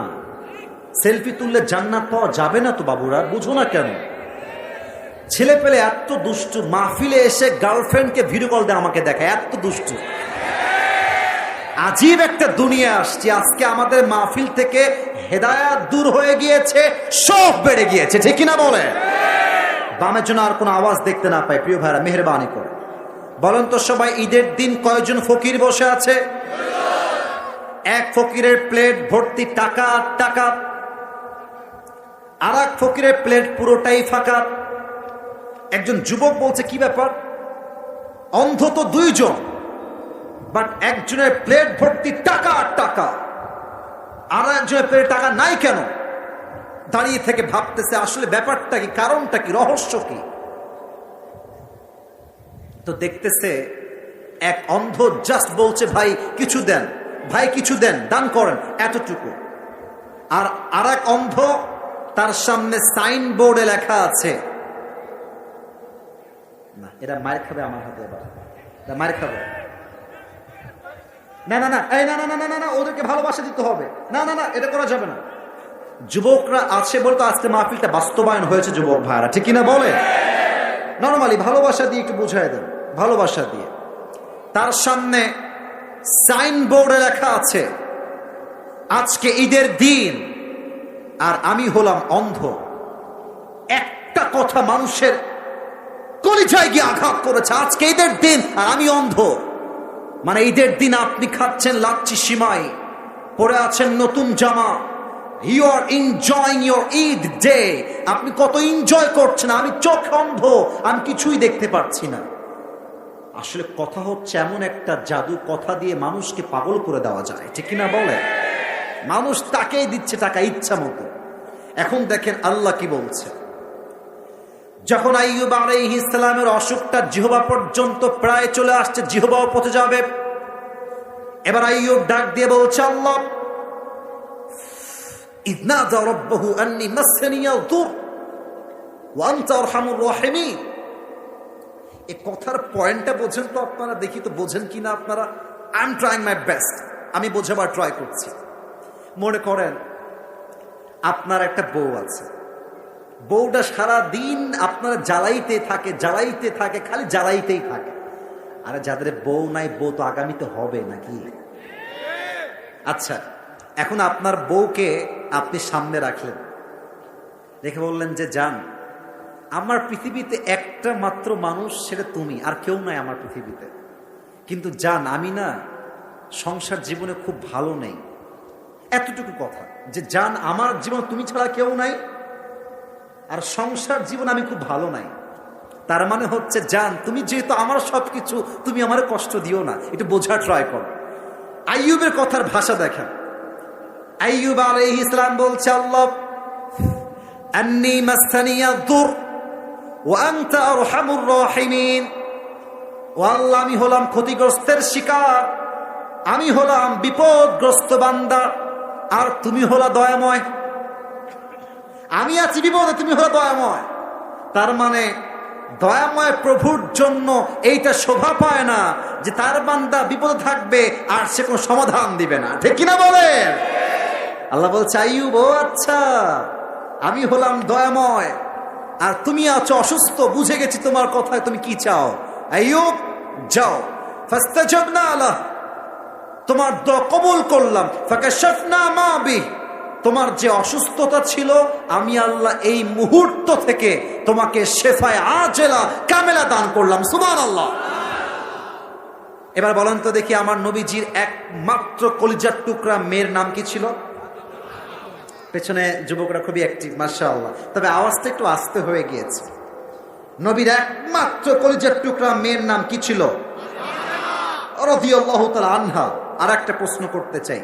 সেলফি তুললে জান্নাত পাওয়া যাবে না তো বাবুরা, বুঝো না কেন? ছেলে পেলে এত দুষ্টু, মাহফিলে এসে গার্লফ্রেন্ডকে ভিডিও কল দেয়, আমাকে দেখায়, এত দুষ্টু। আজীব একটা দুনিয়া আসছে আজকে। আমাদের মাহফিল থেকে হেদায়াত দূর হয়ে গিয়েছে, সব বেড়ে গিয়েছে, ঠিক কিনা বলে? বামের জন্য আর কোনো আওয়াজ দেখতে না পাই, প্রিয় ভাইরা মেহেরবানি করে বলেন তো সবাই, ঈদের দিন কয়জন ফকির বসে আছে? এক ফকিরের প্লেট ভর্তি টাকা আর টাকা, আর এক ফকিরের প্লেট পুরোটাই ফাঁকা। একজন যুবক বলছে, কি ব্যাপার, অন্ধ তো দুইজন, বাট একজনের প্লেট ভর্তি টাকা আর টাকা, আর একজনের প্লেট টাকা নাই কেন? দাঁড়িয়ে থেকে ভাবতেছে আসলে ব্যাপারটা কি, কারণটা কি, রহস্য কি। তো দেখতেছে এক অন্ধ জাস্ট বলছে, ভাই কিছু দেন, ভাই কিছু দেন, দান করেন, এতটুকু। আর এক অন্ধ, তার সামনে সাইনবোর্ডে লেখা আছে, না এরা মার খাবে আমার হাতে, এবার মার খাবে, না না না, এই না না না না না, ওদেরকে ভালোবাসা দিতে হবে, না না না, এটা করা যাবে না। যুবকরা আছে বলতো আজকে মাহফিলটা বাস্তবায়ন হয়েছে, যুবক ভাইরা, ঠিক কিনা বলে? নরমালি ভালোবাসা দিয়ে একটু বুঝাই দেন, ভালোবাসা দিয়ে। তার সামনে সাইনবোর্ডে লেখা আছে, আজকে ঈদের দিন, আর আমি হলাম অন্ধ। একটা কথা মানুষের কলিজায় গিয়ে আঘাত করেছে, আজকে ঈদের দিন আর আমি অন্ধ। মানে ঈদের দিন আপনি খাচ্ছেন লাচ্ছি সিমাই, পরে আছেন নতুন জামা, you are enjoying your Eid day, আপনি কত এনজয় করছেন, আমি চোখ অন্ধ, আমি কিছুই দেখতে পাচ্ছি না। আসলে কথা হচ্ছে এমন একটা জাদু, কথা দিয়ে মানুষকে পাগল করে দেওয়া যায়, ঠিক কিনা বলে? মানুষ তাকেই দিচ্ছে টাকা ইচ্ছা মতো। এখন দেখেন আল্লাহ কি বলছে, যখন আইয়ুব আলাইহিস সালামের অসুখটা জিহবা পর্যন্ত প্রায় চলে আসছে, জিহবাও পচে যাবে, এবার আইয়ুব ডাক দিয়ে বলছে, আল্লাহ ইদনাদা রাব্বাহু আন্নী মাসসানিয়াল দুর ওয়া আনতা আরহামুর রাহিমিন। এই কথার পয়েন্টটা বোঝেন তো আপনারা? দেখি তো বোঝেন কিনা আপনারা। I am trying my best, আমি বোঝাবার ট্রাই করছি। মনে করেন আপনার একটা বউ আছে, বউটা সারা দিন আপনার জ্বালাইতে থাকে, খালি জ্বালাইতেই থাকে। আরে যাদের বউ নাই, বউ তো আগামীতে হবে নাকি? আচ্ছা, এখন আপনার বউকে আপনি সামনে রাখলেন, রেখে বললেন যে জান, আমার পৃথিবীতে একটা মাত্র মানুষ, সেটা তুমি, আর কেউ নাই আমার পৃথিবীতে। কিন্তু জান, আমি না সংসার জীবনে খুব ভালো নেই। এতটুকু কথা যে জান, আমার জীবন তুমি ছাড়া কেউ নাই, আর সংসার জীবন আমি খুব ভালো নাই। তার মানে হচ্ছে জান, তুমি যেহেতু আমার সবকিছু, তুমি আমার কষ্ট দিও না, একটু বোঝা ট্রাই করো। আইয়ুবের কথার ভাষা দেখেন। আইয়ুব আলাইহিস সালাম বলছে, আল্লাহ আন্নী মাসসানিয়া দুর ওয়া আনতা আরহামুর রাহিমিন। ও আল্লাহ, আমি হলাম ক্ষতিগ্রস্তের শিকার, আমি হলাম বিপদগ্রস্ত বান্দা, আর তুমি হলা দয়াময়। আমি আছি বিপদে, তুমি হলো দয়াময়। তার মানে দয়াময় প্রভুর জন্য এইটা শোভা পায় না যে তার বান্দা বিপদে থাকবে আর সে কোনো সমাধান দিবে না, ঠিক কিনা বলেন? আল্লাহ বলছে, আইয়ুব, ও আচ্ছা, আমি হলাম দয়াময় আর তুমি আছো অসুস্থ, বুঝে গেছি তোমার কথায়, তুমি কি চাও। আইয়ুব, যাও, ফাস্তাজাবনা লাহ, তোমার দোয়া কবুল করলাম। ফাকাশাফনা মা বিহি, তোমার যে অসুস্থতা ছিল, আমি আল্লাহ এই মুহূর্ত থেকে তোমাকে শেফায়ে আজেলা কামেলা দান করলাম। সুবহানাল্লাহ। এবার বলেন তো দেখি, আমার নবীজির একমাত্র কলিজার টুকরা মেয়ের নাম কি ছিল? পেছনে যুবকরা খুবই অ্যাক্টিভ, মাশাআল্লাহ, তবে আওয়াজটা একটু আস্তে হয়ে গিয়েছে। নবীর একমাত্র কলিজার টুকরা মেয়ের নাম কি ছিল? রাদিয়াল্লাহু তাআলা আনহা। আর একটা প্রশ্ন করতে চাই,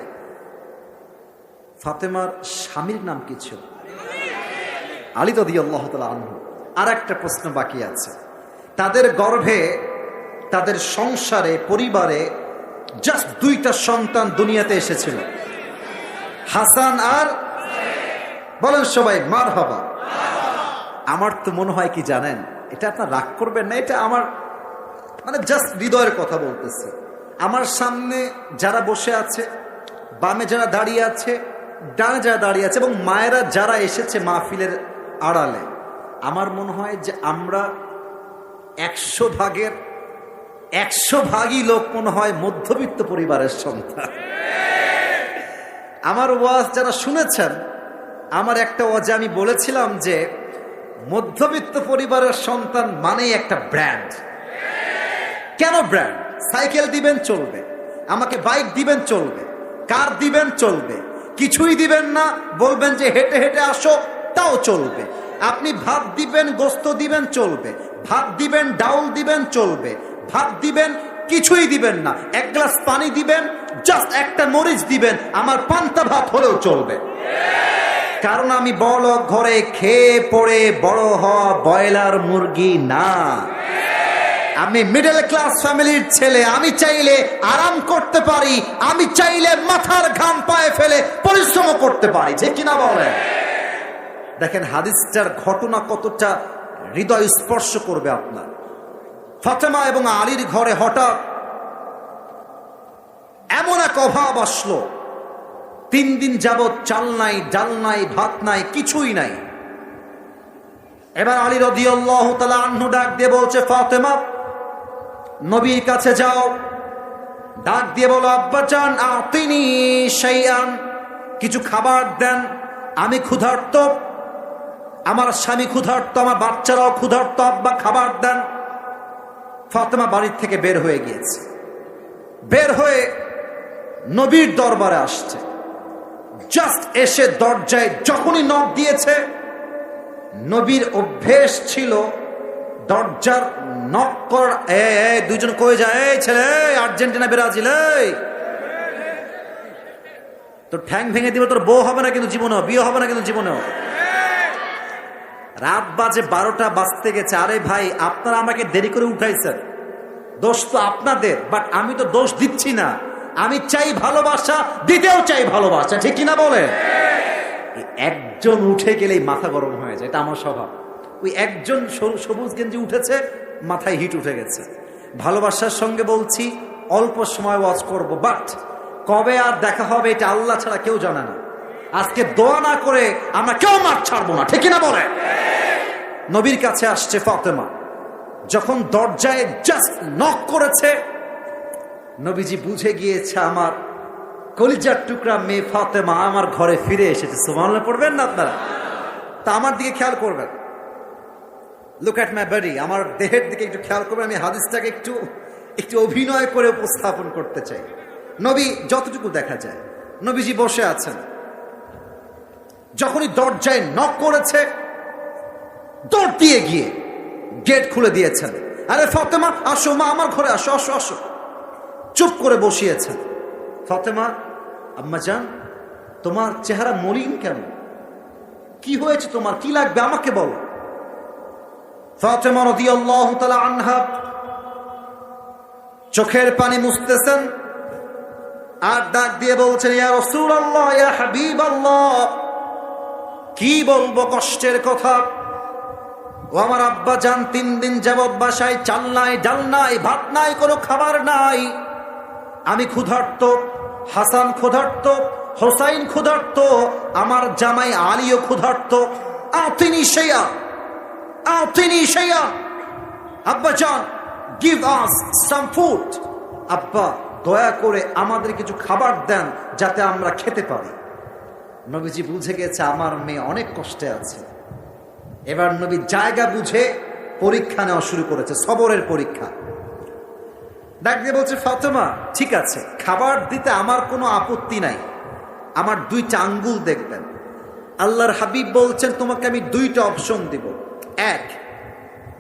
ফাতেমার স্বামীর নাম কি ছিল? আলী রাদিয়াল্লাহু তাআলা আনহু। আর একটা প্রশ্ন বাকি আছে, তাদের গর্ভে, তাদের সংসারে, পরিবারে জাস্ট দুইটা সন্তান দুনিয়াতে এসেছিল, হাসান আর, বলেন সবাই মারহাবা। আমার তো মনে হয় কি জানেন, এটা আপনার রাগ করবেন না, এটা আমার মানে জাস্ট হৃদয়ের কথা বলতেছি। আমার সামনে যারা বসে আছে, বামে যারা দাঁড়িয়ে আছে, ডানে যারা দাঁড়িয়ে আছে, এবং মায়েরা যারা এসেছে মাহফিলের আড়ালে, আমার মনে হয় যে আমরা 100 ভাগই লোক মনে হয় মধ্যবিত্ত পরিবারের সন্তান। আমার ওয়াজ যারা শুনেছেন, আমার একটা ওয়াজে আমি বলেছিলাম যে মধ্যবিত্ত পরিবারের সন্তান মানেই একটা ব্র্যান্ড। কেন ব্র্যান্ড? সাইকেল দিবেন চলবে, আমাকে বাইক দিবেন চলবে, কার দিবেন চলবে, কিছুই দিবেন না বলবেন যে হেঁটে হেঁটে আসো, তাও চলবে। আপনি ভাত দিবেন, গোস্ত দিবেন চলবে, ভাত দিবেন, ডাউল দিবেন চলবে, ভাত দিবেন, কিছুই দিবেন না, এক গ্লাস পানি দিবেন, জাস্ট একটা মরিচ দিবেন, আমার পান্তা ভাত হলেও চলবে। কারণ আমি বড় ঘরে খেয়ে পড়ে বড় হওয়া ব্রয়লার মুরগি না, আমি মিডল ক্লাস ফ্যামিলির ছেলে। আমি চাইলে আরাম করতে পারি, আমি চাইলে মাথার ঘাম পায়ে ফেলে পরিশ্রম করতে পারি, যে কিনা বলেন? দেখেন হাদিসটার ঘটনা কতটা হৃদয় স্পর্শ করবে আপনার। ফাতেমা এবং আলীর ঘরে হঠাৎ এমন এক অভাব আসলো, 3 দিন যাবৎ চাল নাই, ডাল নাই, ভাত নাই, কিছুই নাই। এবার আলী রাদিয়াল্লাহু তাআলা আনহু ডাক দিয়ে বলছে, ফাতেমা, নবীর কাছে যাও, ডাক দিয়ে বলো, আব্বাজান আতিনি শাইআন, কিছু খাবার দেন, আমি ক্ষুধার্ত, আমার স্বামী ক্ষুধার্ত, আমার বাচ্চারাও ক্ষুধার্ত, আব্বা খাবার দেন। ফাতেমা বাড়ির থেকে বের হয়ে গিয়েছে, বের হয়ে নবীর দরবারে আসছে। জাস্ট এসে দরজায় যখনই নক দিয়েছে, নবীর অভ্যেস ছিল দরজার নক কর, দুইজন কই যায়, এই ছেলে, আর্জেন্টিনা ব্রাজিল, তোর ঠ্যাং ভেঙে দিব, তোর বউ হবে না কিন্তু জীবনেও, বিয়ে হবে না কিন্তু জীবনেও। রাত বাজে 12টা বাজতে গেছে। আরে ভাই, আপনারা আমাকে দেরি করে উঠাইছেন, দোষ তো আপনাদের, বাট আমি তো দোষ দিচ্ছি না। আমি চাই ভালোবাসা, দিতেও চাই ভালোবাসা, ঠিক কিনা বলে? একজন উঠে গেলেই মাথা গরম হয়ে যায়, এটা আমার স্বভাব। ওই একজন সবুজ গেঞ্জি উঠেছে, মাথায় হিট উঠে গেছে। ভালোবাসার সঙ্গে বলছি, অল্প সময় ওয়াজ করব, বাট কবে আর দেখা হবে এটা আল্লাহ ছাড়া কেউ জানে না। আজকে দোয়া না করে আমরা কেউ মাঠ ছাড়বো না, ঠিক না বলে? নবীর কাছে আসছে ফাতেমা, যখন দরজায় জাস্ট নক করেছে, নবীজি বুঝে গিয়েছে আমার কলিজার টুকরা মেয়ে ফাতেমা আমার ঘরে ফিরে এসেছে। সুবহানাল্লাহ পড়বেন না আপনারা? তা আমার দিকে খেয়াল করবেন, লুক অ্যাট মাই বডি, আমার দেহের দিকে একটু খেয়াল করবেন। আমি হাদিসটাকে একটু অভিনয় করে উপস্থাপন করতে চাই। নবী যতটুকু দেখা যায়, নবীজি বসে আছেন, যখনই দরজায় নক করেছে দৌড় দিয়ে গিয়ে গেট খুলে দিয়েছেন। আরে ফাতেমা আসো, মা আমার ঘরে আসো, আসো আসো। চুপ করে বসিয়েছেন। ফাতেমা, আম্মা জান, তোমার চেহারা মলিন কেন? কি হয়েছে তোমার? কি লাগবে আমাকে বলো। ফাতেমা রাদিয়াল্লাহু তাআলা আনহা চোখের পানি মুছতেছেন আর ডাক দিয়ে বলছেন, ইয়া রাসূলুল্লাহ, ইয়া হাবিবাল্লাহ, কি বলবো কষ্টের কথা। ও আমার আব্বা জান 3 দিন যাবৎ বাসায় চাল নাই, ডাল নাই, ভাত নাই, কোনো খাবার নাই। আমি ক্ষুধার্ত, হাসান ক্ষুধার্ত, হোসাইন ক্ষুধার্ত, আমার জামাই আলীও ক্ষুধার্ত। আতিনি শাইয়া, আতিনি শাইয়া। আব্বা জান, গিভ আস সাম ফুড। আব্বা দয়া করে আমাদের কিছু খাবার দেন যাতে আমরা খেতে পারি। নবীজি বুঝে গেছে আমার মেয়ে অনেক কষ্টে আছে। এবার নবী জায়গা বুঝে পরীক্ষা নেওয়া শুরু করেছে, সবরের পরীক্ষা। ডাক দিয়ে বলছে, ফাতেমা ঠিক আছে, খাবার দিতে আমার কোনো আপত্তি নাই, আমার 2টা আঙ্গুল দেখবেন। আল্লাহর হাবিব বলছেন তোমাকে আমি 2টা অপশন দিব, 1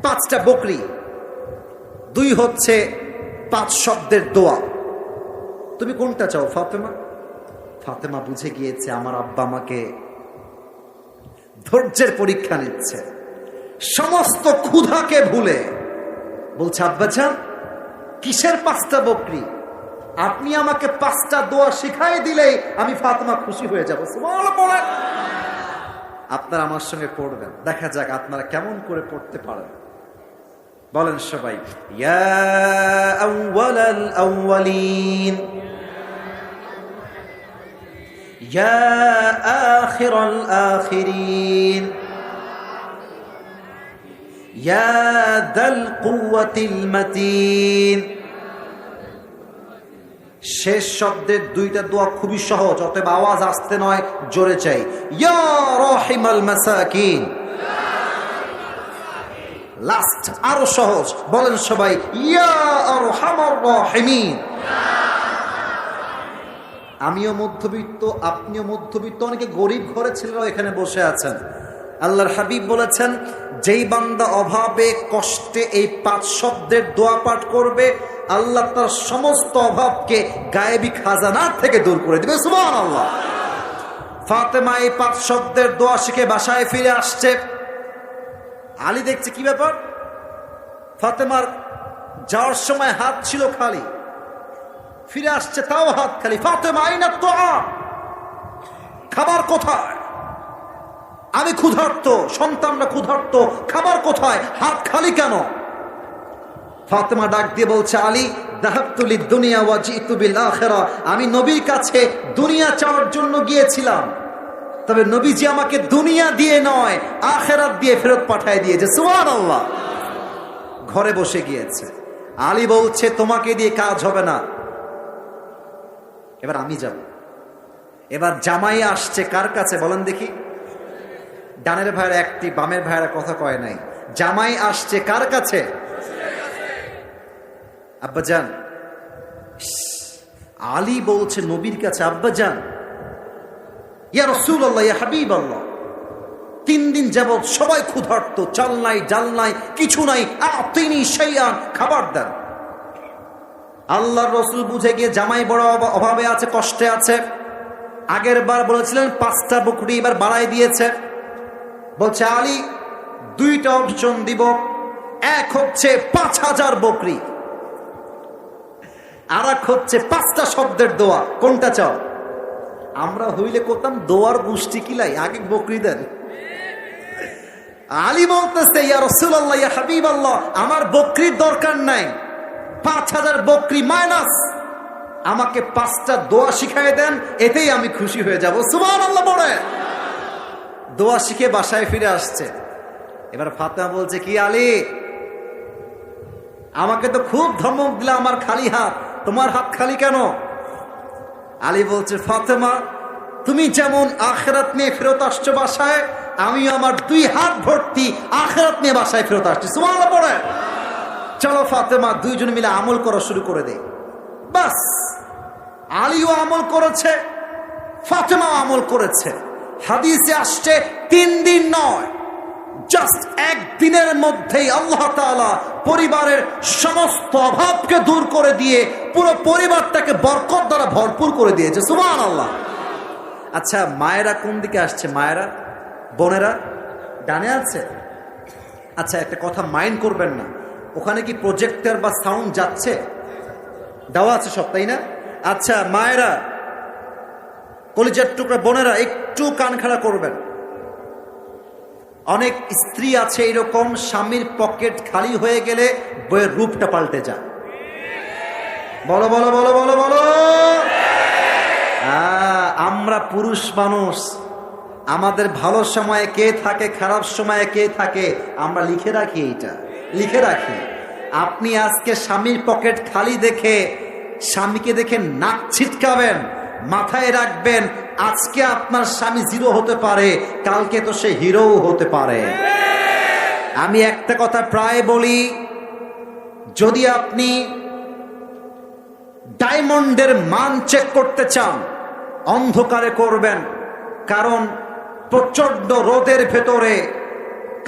5টা বকরি, 2 হচ্ছে 5 শব্দের দোয়া। তুমি কোনটা চাও ফাতেমা? ফাতেমা বুঝে গিয়েছে আমার আব্বা আমাকে ধৈর্যের পরীক্ষা নিচ্ছে। সমস্ত ক্ষুধাকে ভুলে বলছে, আব্বা জান কিসের 5টা বকরি? আপনি আমাকে 5টা দোয়া শিখাই দিলেই আমি ফাতেমা খুশি হয়ে যাবো। সুবহানাল্লাহ। আপনারা আমার সঙ্গে পড়বেন, দেখা যাক আপনারা কেমন করে পড়তে পারেন। বলেন সবাই, ইয়া আউয়ালাল আউয়ালিন, ইয়া আখিরাল আখিরিন, ইয়া দাল কুওয়াতিল মাতিন। শেষ শব্দের 2টা দোয়া খুবই সহজ, অতএব আওয়াজ আসতে নয়, জোরে চাই। ইয়া রাহিমাল মাসাকিন। লাস্ট আরো সহজ, বলেন সবাই, ইয়া আরহামার রাহিমিন। আমিও মধ্যবিত্ত, আপনিও মধ্যবিত্ত, অনেকে গরিব ঘরে ছেলেরাও এখানে বসে আছেন। আল্লাহর হাবিব বলেছেন, যেই বান্দা অভাবে কষ্টে এই 5 শব্দের দোয়া পাঠ করবে, আল্লাহ তার সমস্ত অভাবকে গায়েবী খাজানার থেকে দূর করে দিবে। সুবহানাল্লাহ। ফাতেমা এই 5 শব্দের দোয়া শিখে বাসায় ফিরে আসছে। আলী দেখছে কি ব্যাপার, ফাতেমার যাওয়ার সময় হাত ছিল খালি, ফিরে আসছে তাও হাত খালি। ফাতেমা আইনা তোয়া, খাবার কোথায়? আমি ক্ষুধার্ত, সন্তানরা ক্ষুধার্ত, খাবার কোথায়? হাত খালি কেন? ফাতেমা ডাক দিয়ে বলছে, আলী যাহাবতু লিদ-দুনিয়া ওয়া জিতু বিল আখিরা। আমি নবীর কাছে দুনিয়া চাওয়ার জন্য গিয়েছিলাম, তবে নবীজি আমাকে দুনিয়া দিয়ে নয় আখিরাত দিয়ে ফেরত পাঠিয়ে দিয়েছে। সুবহানাল্লাহ। ঘরে বসে গিয়েছে। আলী বলছে, তোমাকে দিয়ে কাজ হবে না, এবার আমি যাব। এবার জামাই আসছে কার কাছে বলেন দেখি? ডানের ভাইয়ের একটি, বামের ভাইয়েরা কথা কয় নাই। জামাই আসছে কার কাছে? আব্বাজান। আলী বলছে নবীর কাছে, আব্বাজান, ইয়া রাসূলুল্লাহ, ইয়া হাবিবাল্লাহ, 3 দিন যাবৎ সবাই ক্ষুধার্ত, চাল নাই, ডাল নাই, কিছু নাই। আতিনি শাইআন, খাবার দেন। আল্লাহর রাসূল বুঝে গিয়ে জামাই বড় অভাবে আছে, কষ্টে আছে। আগের বার বলেছিলেন 5টা বকরি, এবার বাড়াই দিয়েছে। বলছে, আলী 2টা অপশন দিব, 1 হচ্ছে 5000 বকরি, আর 1 হচ্ছে 5টা শব্দের দোয়া। কোনটা চাও? আমরা হইলে করতাম দোয়ার গোষ্ঠী কিলাই, আগে বকরি দেন। আলী বলতেছে, ইয়া রাসূলুল্লাহ, ইয়া হাবিবাল্লাহ, আমার বকরির দরকার নাই, 5000 বকরি মাইনাস আমাকে 5টা দোয়া শিখাই দেন, এতেই আমি খুশি হয়ে যাব। সুবহানাল্লাহ বলে দোয়া শিখে বাসায় ফিরে আসছে। এবার ফাতেমা বলছে, কি আলী, আমাকে তো খুব ধমক দিলা, আমার খালি হাত, তোমার হাত খালি কেন? আলী বলছে, ফাতেমা, তুমি যেমন আখিরাত নিয়ে ফেরত আসছো বাসায়, আমি আমার 2 হাত ভর্তি আখিরাত নিয়ে বাসায় ফেরত আসছি। সুবহানাল্লাহ পড়ে চলো ফাতেমা, 2 জন মিলে আমল করা শুরু করে দেই। বাস, আলীও আমল করেছে, ফাতেমাও আমল করেছে। হাদিসে আসছে 3 দিন নয়, জাস্ট 1 দিনের মধ্যেই আল্লাহ তাআলা পরিবারের সমস্ত অভাবকে দূর করে দিয়ে পুরো পরিবারটাকে বরকত দ্বারা ভরপুর করে দিয়েছে। সুবহানাল্লাহ। আচ্ছা, মায়েরা কোন দিকে আসছে? মায়েরা, বোনেরা ডানে আছে? আচ্ছা, একটা কথা মাইন্ড করবেন না, ওখানে কি প্রজেক্টর বা সাউন্ড যাচ্ছে? দেওয়া আছে সব, তাই না? আচ্ছা মায়েরা, কলিজার টুকরা বোনেরা, একটু কান খাড়া করবেন। অনেক স্ত্রী আছে এরকম, স্বামীর পকেট খালি হয়ে গেলে বইয়ের রূপটা পাল্টে যায়। বলো বলো বলো বলো বলো। আমরা পুরুষ মানুষ, আমাদের ভালো সময়ে কে থাকে, খারাপ সময়ে কে থাকে, আমরা লিখে রাখি, এইটা লিখে রাখি। আপনি আজকে স্বামীর পকেট খালি দেখে স্বামীকে দেখে নাক ছিটকাবেন, মাথায় রাখবেন আজকে আপনার স্বামী 0 হতে পারে, কালকে তো সে হিরোও হতে পারে। আমি একটা কথা প্রায় বলি, যদি আপনি ডায়মন্ডের মান চেক করতে চান, অন্ধকারে করবেন, কারণ প্রচন্ড রোদের ভেতরে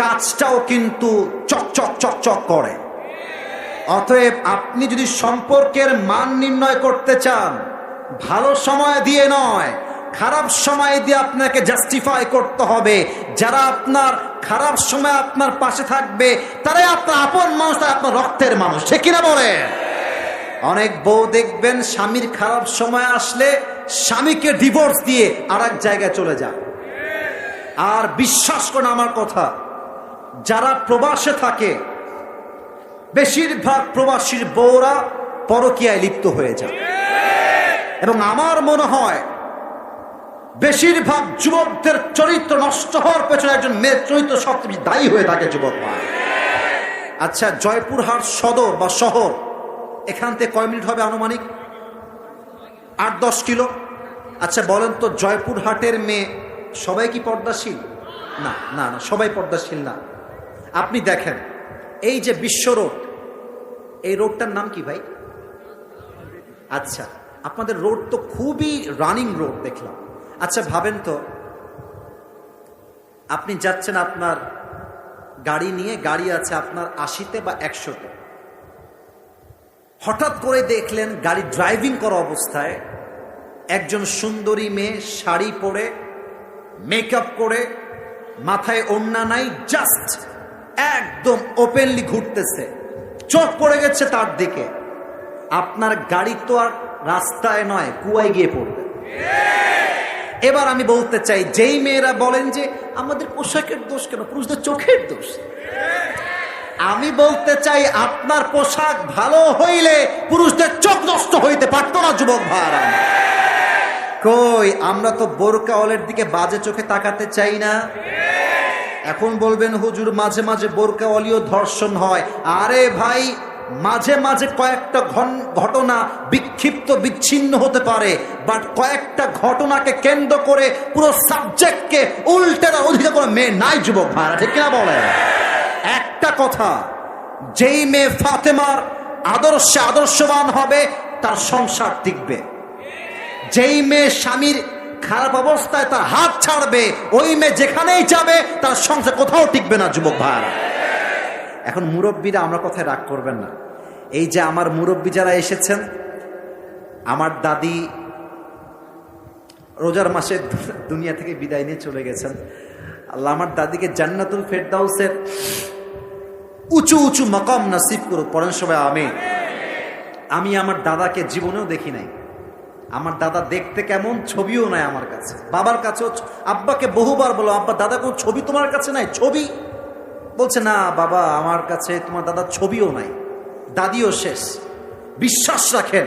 কাঁচটাও কিন্তু চকচক চকচক করে। অতএব আপনি যদি সম্পর্কের মান নির্ণয় করতে চান, ভালো সময় দিয়ে নয়, খারাপ সময় দিয়ে আপনাকে জাস্টিফাই করতে হবে। যারা আপনার খারাপ সময় আপনার পাশে থাকবে, তারাই আপনার আপন মানুষ, তারা আপনার রক্তের মানুষ, ঠিক কিনা বলে? অনেক বউ দেখবেন স্বামীর খারাপ সময় আসলে স্বামীকে ডিভোর্স দিয়ে আর এক জায়গায় চলে যায়। আর বিশ্বাস করুন আমার কথা, যারা প্রবাসে থাকে, বেশিরভাগ প্রবাসীর বউরা পরকীয়ায় লিপ্ত হয়ে যায়। এবং আমার মনে হয় বেশিরভাগ যুবকদের চরিত্র নষ্ট হওয়ার পেছনে একজন মেয়ের চরিত্র সবচেয়ে বেশি দায়ী হয়ে থাকে, যুবক ভাই। আচ্ছা, জয়পুরহাট সদর বা শহর, এখান থেকে কয় মিনিট হবে আনুমানিক? 8-10 কিলো। আচ্ছা বলেন তো, জয়পুরহাটের মেয়ে সবাই কি পর্দাশীল? না না না, সবাই পর্দাশীল না। আপনি দেখেন এই যে বিশ্ব রোড, এই রোডটার নাম কি ভাই? আচ্ছা, আপনাদের রোড তো খুবই রানিং রোড দেখলাম। আচ্ছা ভাবেন তো, আপনি যাচ্ছেন আপনার গাড়ি নিয়ে, গাড়ি আছে আপনার 80-তে বা 100-তে, হঠাৎ করে দেখলেন গাড়ি ড্রাইভিং করা অবস্থায় একজন সুন্দরী মেয়ে শাড়ি পরে, মেকআপ করে, মাথায় ওড়না নাই, জাস্ট একদম ওপেনলি ঘুরতেছে, চোখ পড়ে গেছে তার দিকে। আপনার গাড়ি তো আর রাস্তায় নয়, কুয়ায় গিয়ে পড়বে। এবার আমি বলতে চাই, যেই মেয়েরা বলেন যে আমাদের পোশাকের দোষ কেন, পুরুষদের চোখের দোষ, আমি বলতে চাই আপনার পোশাক ভালো হইলে পুরুষদের চোখ নষ্ট হইতে পারত না, যুবক ভাইরা। কই, আমরা তো বোরকা ওয়ালের দিকে বাজে চোখে তাকাতে চাই না। এখন বলবেন হুজুর মাঝে মাঝে বোরকা ওয়ালিও ধর্ষণ হয়। আরে ভাই, মাঝে মাঝে কয়েকটা ঘটনা বিক্ষিপ্ত বিচ্ছিন্ন হতে পারে, বাট কয়েকটা ঘটনাকে কেন্দ্র করে পুরো সাবজেক্টকে উল্টে অধিকার করে মেয়ে নাই, যুবক ভাইরা, ঠিক কিনা বলে? একটা কথা, যেই মেয়ে ফাতেমার আদর্শে আদর্শবান হবে তার সংসার টিকবে। যেই মেয়ে স্বামীর খারাপ অবস্থায় তার হাত ছাড়বে, ওই মেয়ে যেখানেই যাবে তার সংসার কোথাও টিকবে না, যুবক ভাইরা। এখন মুরব্বীরা, আমরা কথায় রাগ করবেন না, এই যে আমার মুরব্বী যারা এসেছেন, আমার দাদি রোজার মাসে দুনিয়া থেকে বিদায় নিয়ে চলে গেছেন। আল্লাহ আমার দাদিকে জান্নাতুল ফেরদাউসের উঁচু উঁচু মাকাম নসিব করুক, পড়েন সবাই আমিন। আমি আমার দাদাকে জীবনেও দেখি নাই। আমার দাদা দেখতে কেমন, ছবিও নাই আমার কাছে। বাবার কাছেও, আব্বাকে বহুবার বলো, আব্বা দাদা কোন ছবি তোমার কাছে নাই? ছবি বলছে না বাবা, আমার কাছে তোমার দাদার ছবিও নাই। দাদিও শেষ। বিশ্বাস রাখেন,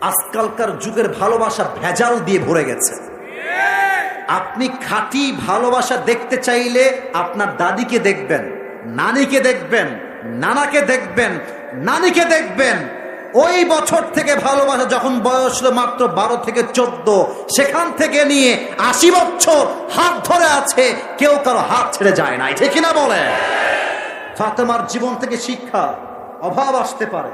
আজকালকার যুগের ভালোবাসা ভেজাল দিয়ে ভরে গেছে। আপনি খাঁটি ভালোবাসা দেখতে চাইলে আপনার দাদিকে দেখবেন, নানিকে দেখবেন, নানাকে দেখবেন, নানিকে দেখবেন। ওই বছর থেকে ভালোবাসা যখন বয়স ছিল মাত্র 12 থেকে 14, সেখান থেকে নিয়ে 80 বছর হাত ধরে আছে, কেউ কারো হাত ছেড়ে যায় নাই, ঠিক কিনা বলে? ফাতেমার জীবন থেকে শিক্ষা, অভাব আসতে পারে,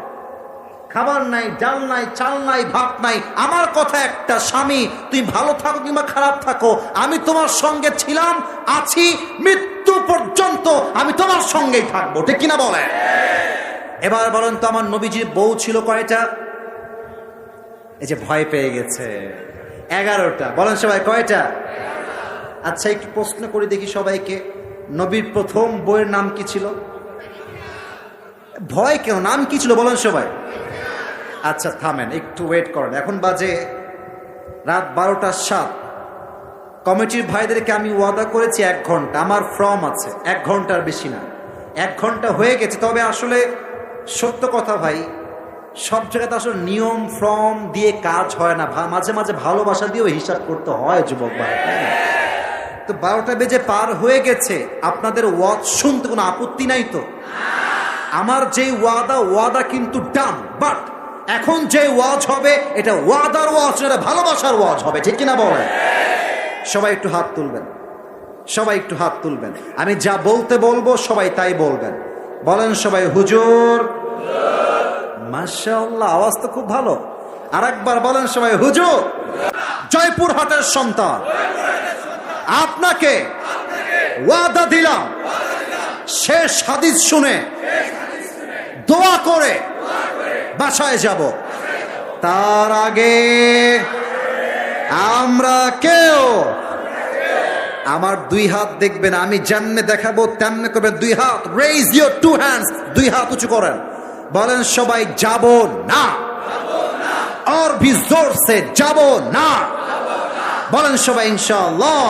খাবার নাই, ডাল নাই, চাল নাই, ভাত নাই, আমার কথা একটা, স্বামী তুমি ভালো থাকো কিংবা খারাপ থাকো, আমি তোমার সঙ্গে ছিলাম, আছি, মৃত্যু পর্যন্ত আমি তোমার সঙ্গেই থাকবো, ঠিক কিনা বলে? এবার বলেন তো আমার নবীজির বউ ছিল কয়টা? এই যে ভয় পেয়ে গেছে, 11টা। বলেন সবাই কয়টা? আচ্ছা একটু প্রশ্ন করি দেখি সবাইকে, নবীর প্রথম বউয়ের নাম কি ছিল? ভয় কেন, নাম কি ছিল বলেন সবাই? আচ্ছা থামেন, একটু ওয়েট করেন। এখন বাজে রাত 12টা 7। কমিটির ভাইদেরকে আমি ওয়াদা করেছি 1 ঘন্টা, আমার ফর্ম আছে 1 ঘন্টার বেশি না। 1 ঘন্টা হয়ে গেছে। তবে আসলে সত্য কথা ভাই, সব জায়গাতে আসলে নিয়ম ফর্ম দিয়ে কাজ হয় না, মাঝে মাঝে ভালোবাসা দিয়েও হিসাব করতে হয় যুবক ভাই। তো 12টা বেজে পার হয়ে গেছে, আপনাদের ওয়াজ শুনতে কোনো আপত্তি নাই তো? আমার যে ওয়াদা কিন্তু ডান, বাট এখন যে ওয়াজ হবে এটা ওয়াদার ওয়াজ, এটা ভালোবাসার ওয়াজ হবে, ঠিক কিনা বলেন? সবাই একটু হাত তুলবেন, সবাই একটু হাত তুলবেন। আমি যা বলতে বলবো সবাই তাই বলবেন। বলেন সবাই হুজুর। মাশাআল্লাহ, আওয়াজ তো খুব ভালো। আরেকবার বলেন সবাই হুজুর। জয়পুরহাটের সন্তান, আপনাকে ওয়াদা দিলাম, শেষ হাদিস শুনে দোয়া করে বাসায় যাব, তার আগে আমরা কেউ, আমার 2 হাত দেখবেন, আমি যেমনে দেখাবো তেমনে করবেন। 2 হাত, রেইজ ইউর 2 হ্যান্ডস, 2 হাত উঁচু করেন। বলেন সবাই যাব না, আর ভি জোর সে যাব না। বলেন সবাই ইনশাআল্লাহ।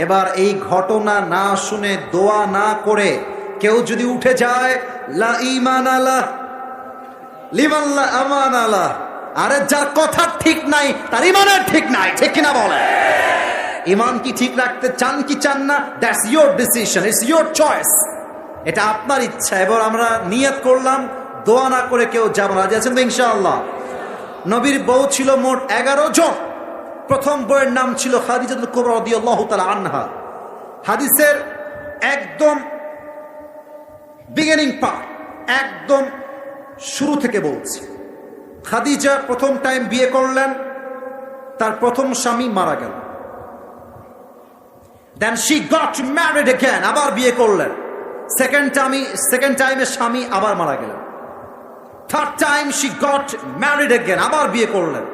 এবার এই ঘটনা না শুনে, দোয়া না করে কেউ যদি উঠে যায়, লা ঈমান আলাহ লিমান লা আমান আলাহ, আরে যার কথা ঠিক নাই তার ইমানের ঠিক নাই, ঠিক কিনা বলে? ইমান কি ঠিক রাখতে চান কি চান না, that's your decision, it's your choice, এটা আপনার ইচ্ছা। এবার আমরা নিয়ত করলাম দোয়া না করে কেউ যাব না, রাজি আছেন তো ইনশাআল্লাহ? নবীর বউ ছিল মোট 11 জন। প্রথম বউয়ের নাম ছিল খাদিজাতুল কুবরা রাদিয়াল্লাহু তাআলা আনহা। হাদিসের একদম বিগিনিং পার্ট, একদম শুরু থেকে বলছি। খাদিজা প্রথম টাইম বিয়ে করলেন, তার প্রথম স্বামী মারা গেল। Then she got married again, আবার বিয়ে করলেন। সেকেন্ড টাইমে স্বামী আবার মারা গেলেন। Third time she got married again, আবার বিয়ে করলেন।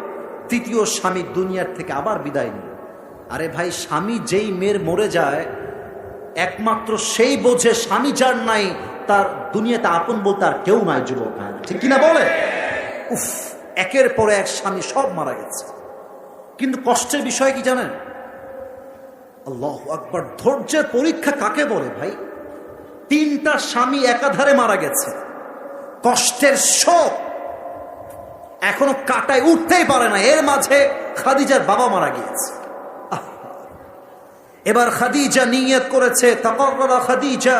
তৃতীয় স্বামী দুনিয়ার থেকে আবার বিদায় নিল। আরে ভাই, স্বামী যেই মেয়ের মরে যায় একমাত্র সেই বোঝে স্বামী যার নাই তার দুনিয়াতে আপন বলতে আর কেউ নাই, যুবক, ঠিক কিনা বলে? উফ, একের পরে এক স্বামী সব মারা গেছে। কিন্তু কষ্টের বিষয় কি জানেন? আল্লাহু আকবার, ধৈর্যের পরীক্ষা কাকে বলে ভাই? 3টা স্বামী একাধারে মারা গেছে, কষ্টের শোক এখনো কাটায় উঠতেই পারে না। এর মাঝে খাদিজার বাবা মারা গিয়েছে। এবার খাদিজা নিয়ত করেছে, তাকাররা খাদিজা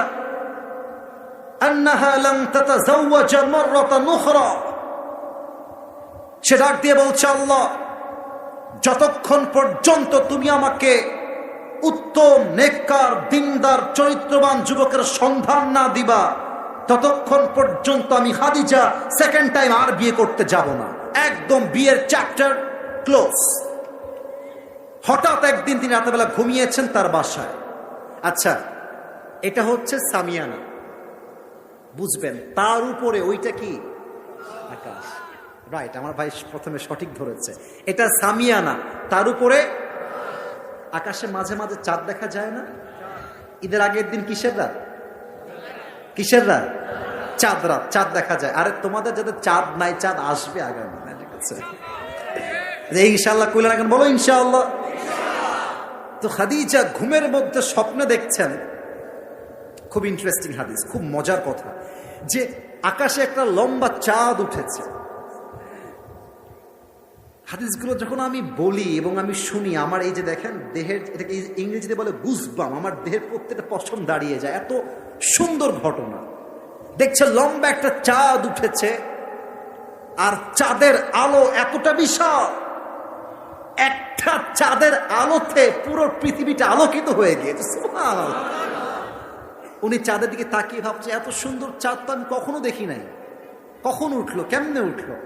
আন্নাহা লান তাতাযাওয়াজা মাররাতান উখরা। সে ডাক দিয়ে বলছে, আল্লাহ, যতক্ষণ পর্যন্ত তুমি আমাকে উত্তম নেককার দিনদার চরিত্রবান যুবকের সন্ধান না দিবা, ততক্ষণ পর্যন্ত আমি খাদিজা সেকেন্ড টাইম আর বিয়ে করতে যাব না। একদম বিয়ের চ্যাপ্টার ক্লোজ। হঠাৎ একদিন তিনি রাতেবেলা ঘুমিয়েছেন তার বাসায়। আচ্ছা, এটা হচ্ছে সামিয়ানা, বুঝবেন? তার উপরে ওইটা কি? আকাশ। রাইট, আমার ভাই প্রথমে সঠিক ধরেছে। এটা সামিয়ানা, তার উপরে আকাশে মাঝে মাঝে চাঁদ দেখা যায় না? ঈদের আগের দিন কিসের রাত? কিসের রাত? চাঁদ রাত, চাঁদ দেখা যায়। আরে তোমাদের যাদের চাঁদ নাই, চাঁদ আসবে আগামী, ঠিক আছে? ইনশাআল্লাহ কইলেন, এখন বলো ইনশাআল্লাহ। তো খাদিজা ঘুমের মধ্যে স্বপ্নে দেখছেন, খুব ইন্টারেস্টিং হাদিস, খুব মজার কথা, যে আকাশে একটা লম্বা চাঁদ উঠেছে। হাদিসগুলো যখন আমি বলি এবং আমি শুনি, আমার এই যে দেখেন দেহের, এটাকে ইংরেজিতে বলে গুজবাম, আমার দেহের প্রত্যেকটা পশম দাঁড়িয়ে যায়। এত সুন্দর ঘটনা। দেখছে লম্বা একটা চাঁদ উঠেছে, আর চাঁদের আলো এতটা বিশাল, একটা চাঁদের আলোতে পুরো পৃথিবীটা আলোকিত হয়ে গিয়েছে। সুবহানাল্লাহ। উনি চাঁদের দিকে তাকিয়ে ভাবছে, এত সুন্দর চাঁদ তো আমি কখনো দেখি নাই, কখন উঠলো, কেমনে উঠলো?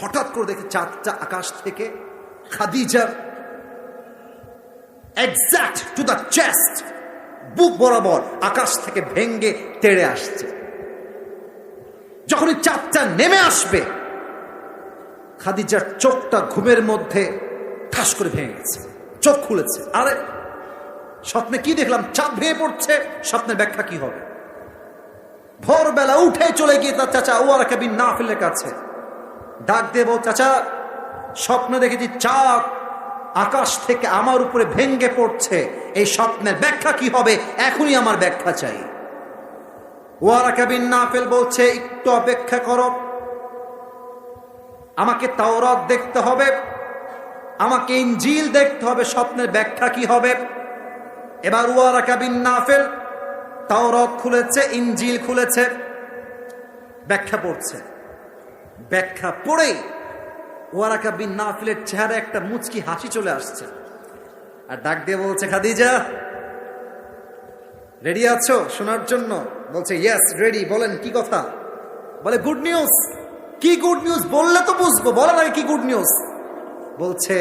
হঠাৎ করে দেখে চাঁদটা আকাশ থেকে খাদিজার এক্সাক্ট টু দ্য চেস্ট, বুক বরাবর আকাশ থেকে ভেঙ্গে তেড়ে আসছে। যখনই চাঁদটা নেমে আসবে, খাদিজার চোখটা ঘুমের মধ্যে ঠাস করে ভেঙে গেছে, চোখ খুলেছে। আরে স্বপ্নে কি দেখলাম? চাঁদ ভেঙে পড়ছে। স্বপ্নের ব্যাখ্যা কি হবে? ভোরবেলা উঠে চলে গিয়ে তার চাচা ওয়ারাকা বিন নাফিলের কাছে ডাক দেব, চাচা স্বপ্ন দেখেছি চাঁদ আকাশ থেকে আমার উপরে ভেঙ্গে পড়ছে, এই স্বপ্নের ব্যাখ্যা কি হবে? এখনই আমার ব্যাখ্যা চাই। ওয়ারাকা বিন নাফিল বলছে, একটু অপেক্ষা করো, আমাকে তাওরাত দেখতে হবে, আমাকে ইনজিল দেখতে হবে, স্বপ্নের ব্যাখ্যা কি হবে। এবার ওয়ারাকা বিন নাফিল তাওরাত খুলেছে, ইনজিল খুলেছে, ব্যাখ্যা পড়ছে। ব্যাখ্যা পড়ে ওয়ারাকা বিন নাফিলের চেহারা একটা মুচকি হাসি চলে আসছে, আর ডাক দিয়ে বলছে, খাদিজা রেডি আছো শোনার জন্য? বলছে, ইয়েস রেডি, বলেন কি কথা? বলে, গুড নিউজ। কি গুড নিউজ? বললে তো বুঝবো, বলেন আগে কি গুড নিউজ। বলছে,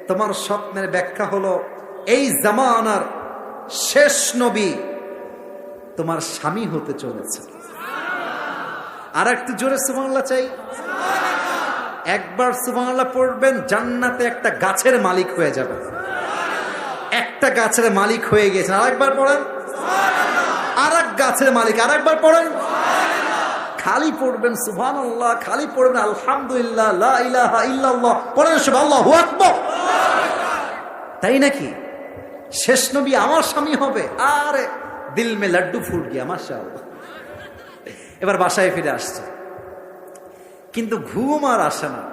তোমার স্বপ্নের ব্যাখ্যা হলো এই জামানার শেষ নবী তোমার স্বামী হতে চলেছে। আর একটু জোরে সুবহানাল্লাহ চাই। একবার সুবহানাল্লাহ পড়বেন, জান্নাতে একটা গাছের মালিক হয়ে যাবে। একটা গাছের মালিক হয়ে গেছেন। আরেকবার পড়েন, আর এক গাছের মালিক। আরেকবার পড়েন, খালি পড়বেন সুবহানাল্লাহ, খালি পড়বেন আলহামদুলিল্লাহ, লা ইলাহা ইল্লাল্লাহ, পড়েন সব আল্লাহু আকবার। তাই নাকি? শেষ নবী আমার স্বামী হবে? আরে দিল মে লাড্ডু ফুট গিয়া, মাশাআল্লাহ। এবার বাসায় ফিরে আসছে, কিন্তু ঘুম আর আসে না।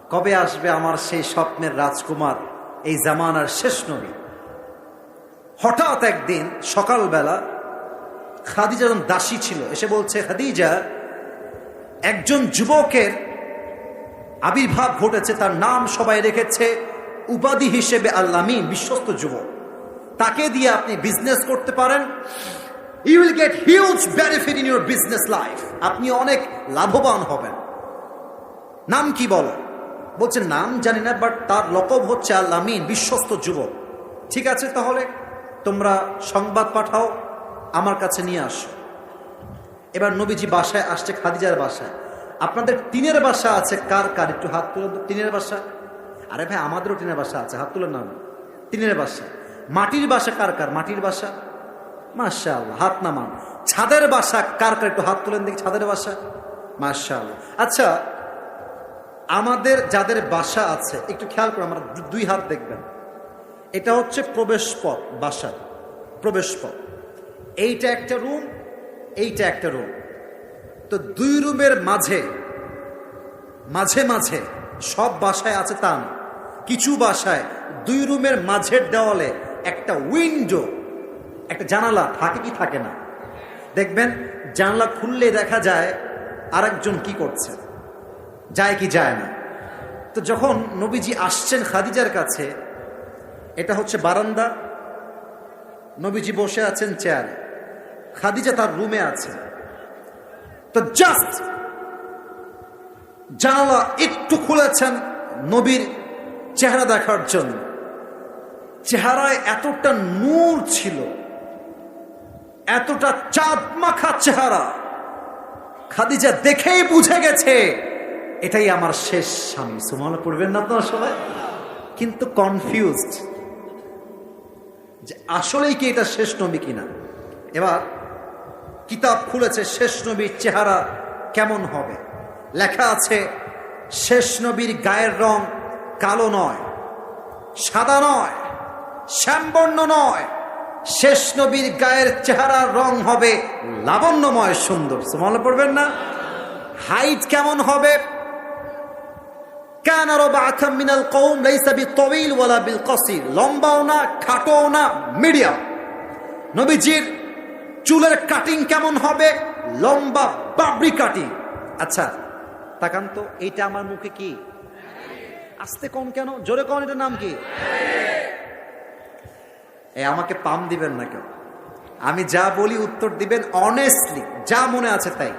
কবে আসবে আমার সেই স্বপ্নের রাজকুমার, এই জামানার শেষ নবী? হঠাৎ একদিন সকালবেলা খাদিজা যখন দাসী ছিল, এসে বলছে, খাদিজা একজন যুবকের আবির্ভাব ঘটেছে, তার নাম সবাই রেখেছে উপাধি হিসেবে আল-আমিন, বিশ্বস্ত যুবক। তাকে দিয়ে আপনি বিজনেস করতে পারেন। You will get huge benefit in your business life. আপনি অনেক লাভবান হবেন। নাম কি বলো? বলছে, নাম জানি না, বাট তার লকব হচ্ছে আল-আমিন, বিশ্বস্ত যুবক। ঠিক আছে, তাহলে তোমরা সংবাদ পাঠাও, আমার কাছে নিয়ে আসো। এবার নবীজি বাসায় আসছে, খাদিজার বাসায়। আপনাদের টিনের বাসা আছে কার কার? একটু হাত তুলে। টিনের বাসা? আরে ভাই, আমাদেরও টিনের বাসা আছে, হাত তুলে নাম। টিনের বাসা। মাটির বাসা কার কার? মাটির বাসা, মাশাআল্লাহ, হাত নামান। ছাদের বাসা কার কার? একটু হাত তুলেন দেখি। ছাদের বাসা, মাশাআল্লাহ। আচ্ছা, আমাদের যাদের বাসা আছে একটু খেয়াল করে, আমরা দুই হাত দেখবেন। এটা হচ্ছে প্রবেশ পথ, বাসার প্রবেশ পথ। এইটা একটা রুম, এইটা একটা রুম। তো দুই রুমের মাঝে মাঝে মাঝে সব বাসায় আছে তা না, কিছু বাসায় দুই রুমের মাঝের দেওয়ালে একটা উইন্ডো, একটা জানালা থাকে কি থাকে না? দেখবেন জানালা খুললে দেখা যায় আরেকজন কি করছে, যায় কি যায় না। তো যখন নবীজি আসছেন খাদিজার কাছে, এটা হচ্ছে বারান্দা, নবীজি বসে আছেন চেয়ারে, খাদিজা তার রুমে আছে। তো জাস্ট জানালা একটু খুলেছেন নবীর চেহারা দেখার জন্য। চেহারায় এতটা নূর ছিল, এতটা চাঁদ মাখা চেহারা, খাদিজা দেখেই বুঝে গেছে এটাই আমার শেষ স্বামী। সুবহানাল্লাহ পড়বেন না আপনারা সবাই? কিন্তু কনফিউজড যে আসলেই কি এটা শেষ নবী কিনা। এবার কিতাব খুলেছে, শেষ নবীর চেহারা কেমন হবে। লেখা আছে, শেষ নবীর গায়ের রং কালো নয়, সাদা নয়, শ্যামবর্ণ নয়। শেষ নবীর গায়ের চেহারার রং হবে লাবণ্যময়, সুন্দর। সুবহানাল্লাহ পড়বেন না? হাইট কেমন হবে? কানা রাবাতাম মিনাল কওম লাইসা বিতাওয়িল ওয়ালা বিলকাসির, লম্বাও না খাটোও না, মিডিয়াম। নবীজির চুলের কাটিং কেমন হবে? লম্বা বাবরি কাটিং। আচ্ছা তাকান তো, এইটা আমার মুখে কি? আস্তে কোন কেন, জোরে কোন, এটার নাম কি? আমাকে পাম দিবেন না কেউ, আমি যা বলি উত্তর দিবেন অনেস্টলি, যা মনে আছে তাই।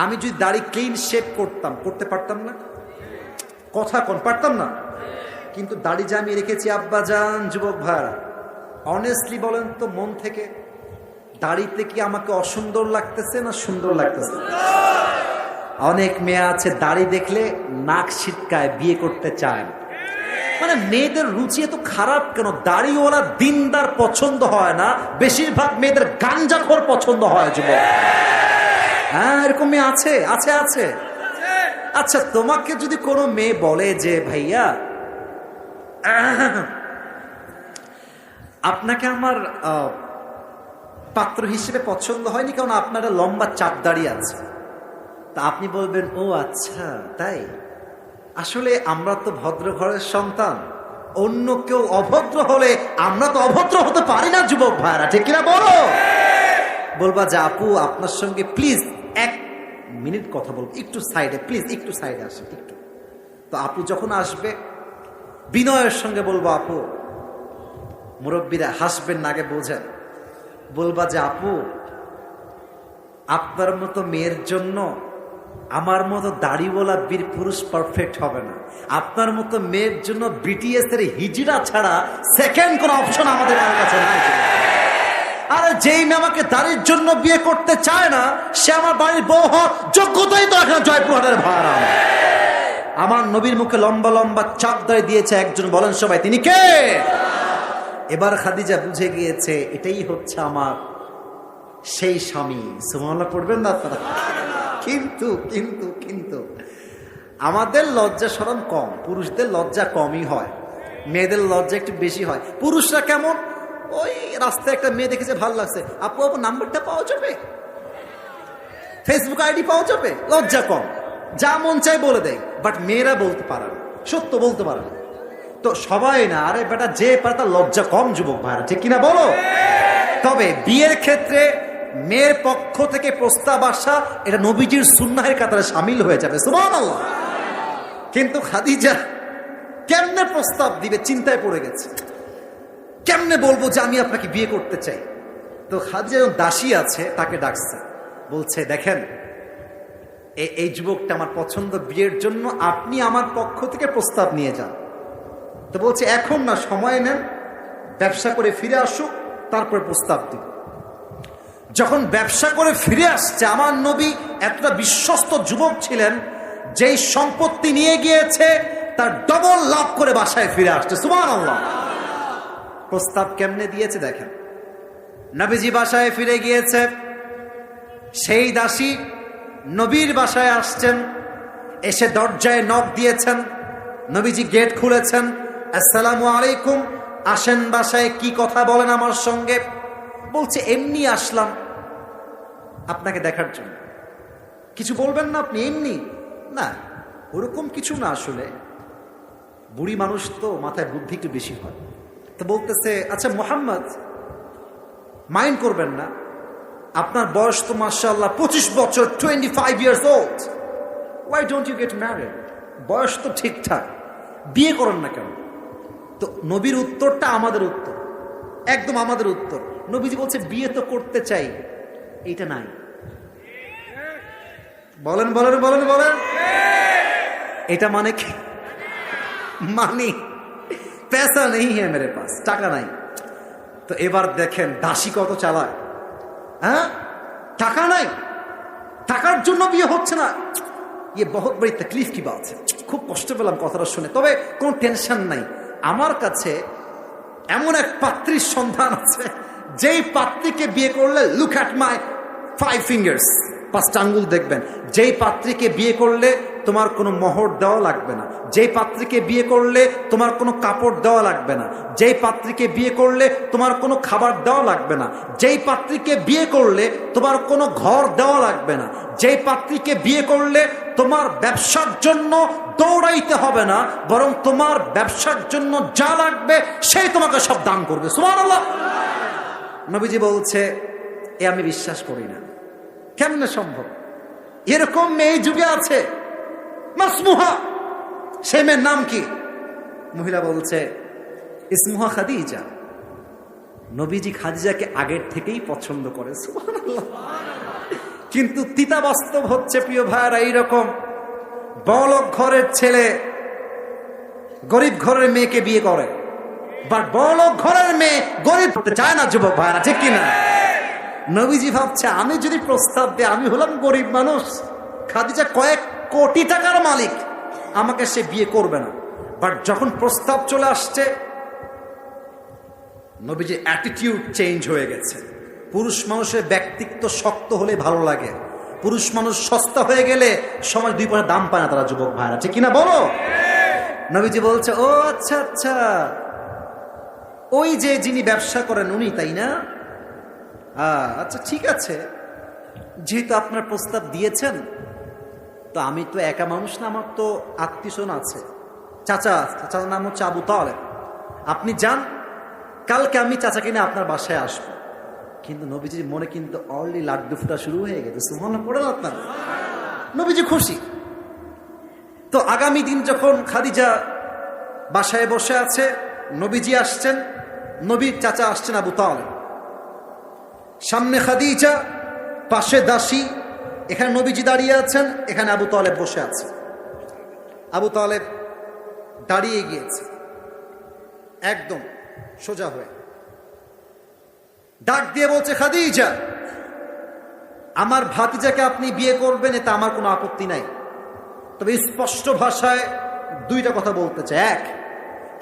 আমি যদি দাড়ি ক্লিন শেভ করতাম, করতে পারতাম না? কথা কোন, পারতাম না? কিন্তু দাড়ি যে আমি রেখেছি আব্বাজান, যুবক ভাইরা অনেস্টলি বলেন তো, মন থেকে দাড়িতে কি আমাকে অসুন্দর লাগতেছে না সুন্দর লাগতেছে? অনেক মেয়ে আছে দাড়ি দেখলে নাক ছিটকায়, বিয়ে করতে চায় না। মানে মেয়েদের রুচি এত খারাপ কেন? দাড়িওয়ালা দিনদার পছন্দ হয় না, বেশিরভাগ মেয়েদের গাঞ্জাখোর পছন্দ হয় যুবক। হ্যাঁ এরকম মেয়ে আছে, আছে আছে। আচ্ছা তোমাকে যদি কোনো মেয়ে বলে যে ভাইয়া আপনাকে আমার পাত্র হিসেবে পছন্দ হয়নি কারণ আপনার লম্বা চাপ দাড়ি আছে, তা আপনি বলবেন ও আচ্ছা তাই, আসলে আমরা তো ভদ্র ঘরের সন্তান, অন্য কেউ অভদ্র হলে আমরা তো অভদ্র হতে পারি না যুবক ভাইরা, ঠিক কিনা বলো? বলবা যে আপু আপনার সঙ্গে প্লিজ 1 মিনিট কথা বলবো, একটু সাইডে প্লিজ, একটু সাইডে আসেন একটু। তো আপু যখন আসবে বিনয়ের সঙ্গে বলবো আপু, মুরব্বীরা হাসবেন না, আগে বোঝেন, বলবা যে আপু আপনার মতো মেয়ের জন্য আমার মতো দাড়িওয়ালা বীর পুরুষ পারফেক্ট হবে না, আপনার মতো মেয়ের জন্য বিটিএস এর হিজড়া ছাড়া সেকেন্ড কোন অপশন আমাদের কাছে নাই। আরে যেই মেয়ে আমাকে দাড়ির জন্য বিয়ে করতে চায় না, সে আমার বাড়ির বউ হওয়ার যোগ্যতাই তো এখন জয়পুরহাটের ভাড়া। আমার নবীর মুখে লম্বা লম্বা চাপ দাড়ি দিয়েছে একজন, বলেন সবাই তিনি কে? এবার খাদিজা বুঝে গিয়েছে এটাই হচ্ছে আমার সেই স্বামী। সুবহানাল্লাহ পড়বেন না আপনারা? কিন্তু কিন্তু কিন্তু আমাদের লজ্জা শরম কম, পুরুষদের লজ্জা কমই হয়, মেয়েদের লজ্জা একটু বেশি হয়। পুরুষরা কেমন, ওই রাস্তায় একটা মেয়ে দেখেছে ভালো লাগছে, আপু আপু নাম্বারটা পাওয়া যাবে, ফেসবুক আইডি পাওয়া যাবে, লজ্জা কম, যা মন চাই বলে দেয়। বাট মেয়েরা বলতে পারে না, সত্য বলতে পারে না। তো সবাই না, আরে বেটা যে পারে তার লজ্জা কম যুবক ভাইরা, ঠিক কিনা বলো? তবে বিয়ের ক্ষেত্রে মেয়ের পক্ষ থেকে প্রস্তাব আসা, এটা নবীজির সুন্নাহের কাতারে শামিল হয়ে যাবে, সুবহানাল্লাহ। কিন্তু খাদিজা কেমনে প্রস্তাব দিবে চিন্তায় পড়ে গেছে, কেমনে বলবো যে আমি আপনাকে বিয়ে করতে চাই। তো খাদিজা দাসী আছে, তাকে ডাকছে, বলছে দেখেন এই যুবকটা আমার পছন্দ, বিয়ের জন্য আপনি আমার পক্ষ থেকে প্রস্তাব নিয়ে যান। তো বলছে এখন না, সময় নেন, ব্যবসা করে ফিরে আসুক, তারপরে প্রস্তাব দিন। যখন ব্যবসা করে ফিরে আসছে, আমার নবী এতটা বিশ্বস্ত যুবক ছিলেন, যেই সম্পত্তি নিয়ে গিয়েছে তার ডবল লাভ করে বাসায় ফিরে আসছে, সুবহানাল্লাহ। প্রস্তাব কেমনে দিয়েছে দেখেন। নবীজি বাসায় ফিরে গিয়েছে, সেই দাসী নবীর বাসায় আসছেন, এসে দরজায় নক দিয়েছেন, নবীজি গেট খুলেছেন, আসসালামু আলাইকুম, আসেন বাসায়, কি কথা বলেন আমার সঙ্গে। বলছে এমনি আসলাম আপনাকে দেখার জন্য। কিছু বলবেন না আপনি? এমনি না, ওরকম কিছু না, আসলে বুড়ি মানুষ তো মাথায় বুদ্ধি একটু বেশি হয়। তো বলতেছে আচ্ছা মোহাম্মদ, মাইন্ড করবেন না, আপনার বয়স তো মাশাআল্লাহ 25 বছর, 25 years old, why don't you get married? বয়স তো ঠিকঠাক, বিয়ে করেন না কেন? তো নবীর উত্তরটা আমাদের উত্তর, একদম আমাদের উত্তর। নবীজি বলছে বিয়ে তো করতে চাই, এইটা নাই। বলেন বলেন বলেন বলেন, এটা মানে কি? মানে पैसा नहीं है मेरे पास, টাকা নাই। তো এবার দেখেন দাসী কত চালাক, হ্যাঁ টাকা নাই, টাকার জন্য বিয়ে হচ্ছে না, ये बहुत बड़ी तकलीफ की बात है। খুব কষ্ট পেলাম কথাটা শুনে, তবে কোনো টেনশন নাই, আমার কাছে এমন এক পাত্রীর সন্ধান আছে, যেই পাত্রীকে বিয়ে করলে, লুক অ্যাট মাই 5 fingers, 5টা আঙ্গুল দেখবেন, যেই পাত্রীকে বিয়ে করলে তোমার কোনো মোহর দেওয়া লাগবে না, যেই পাত্রীকে বিয়ে করলে তোমার কোনো কাপড় দেওয়া লাগবে না, যেই পাত্রীকে বিয়ে করলে তোমার কোনো খাবার দেওয়া লাগবে না, যেই পাত্রীকে বিয়ে করলে তোমার কোনো ঘর দেওয়া লাগবে না, যেই পাত্রীকে বিয়ে করলে তোমার ব্যবসার জন্য দৌড়াইতে হবে না, বরং তোমার ব্যবসার জন্য যা লাগবে সেই তোমাকে সব দান করবে। সুবহানাল্লাহ। নবীজি বলছে এ আমি বিশ্বাস করি না, কেমনে সম্ভব? এরকম মেয়ে যুগে আছে মাসমুহা, সে মেয়ের নাম কি? মহিলা বলছে ইসমুহা খাদিজা। নবীজি খাদিজাকে আগের থেকেই পছন্দ করে। সুবহানাল্লাহ। কিন্তু তিতা বাস্তব হচ্ছে প্রিয় ভাইরা, এইরকম বড়লোক ঘরের ছেলে গরিব ঘরের মেয়েকে বিয়ে করে, বাট বড়লোক ঘরের মেয়ে গরিব হতে চায় না যুবক ভাইরা, ঠিক কিনা? নবীজি ভাবছে আমি যদি প্রস্তাব দিই, আমি হলাম গরিব মানুষ, খাদিজা কয়েক কোটি টাকার মালিক, আমাকে সে বিয়ে করবে না। বাট যখন প্রস্তাব চলে আসছে, নবীজির অ্যাটিটিউড চেঞ্জ হয়ে গেছে। পুরুষ মানুষের ব্যক্তিত্ব শক্ত হলে ভালো লাগে, পুরুষ মানুষ সস্তা হয়ে গেলে সমাজ দুই পয়সা দাম পায় না তারা, যুবক ভাইরা, ঠিক কিনা বলো? নবীজি বলছে ও আচ্ছা আচ্ছা, ওই যে যিনি ব্যবসা করেন উনি, তাই না? আচ্ছা ঠিক আছে, যেহেতু আপনার প্রস্তাব দিয়েছেন, তো আমি তো একা মানুষ না, আমার তো আত্মীয়স্বজন আছে, চাচার নাম হচ্ছে আবু তালেব, আপনি যান, কালকে আমি চাচাকে নিয়ে আপনার বাসায় আসবো। কিন্তু নবীজির মনে কিন্তু অলরেডি লাড্ডু ফুটা শুরু হয়ে গেছে। সুবহানাল্লাহ পড়েন আপনার। নবীজি খুশি। তো আগামী দিন যখন খাদিজা বাসায় বসে আছে, নবীজি আসছেন, নবীর চাচা আসছেন আবু তালেব, সামনে খাদিজা, পাশে দাসী, এখানে নবীজি দাঁড়িয়ে আছেন, এখানে আবু তালেব বসে আছে। আবু তালেব দাঁড়িয়ে গিয়েছে একদম সোজা হয়ে, ডাক দিয়ে বলছে খাদিজা, আমার ভাতিজাকে আপনি বিয়ে করবেন, এতে আমার কোনো আপত্তি নাই, তবে স্পষ্ট ভাষায় দুইটা কথা বলতে চাই। এক,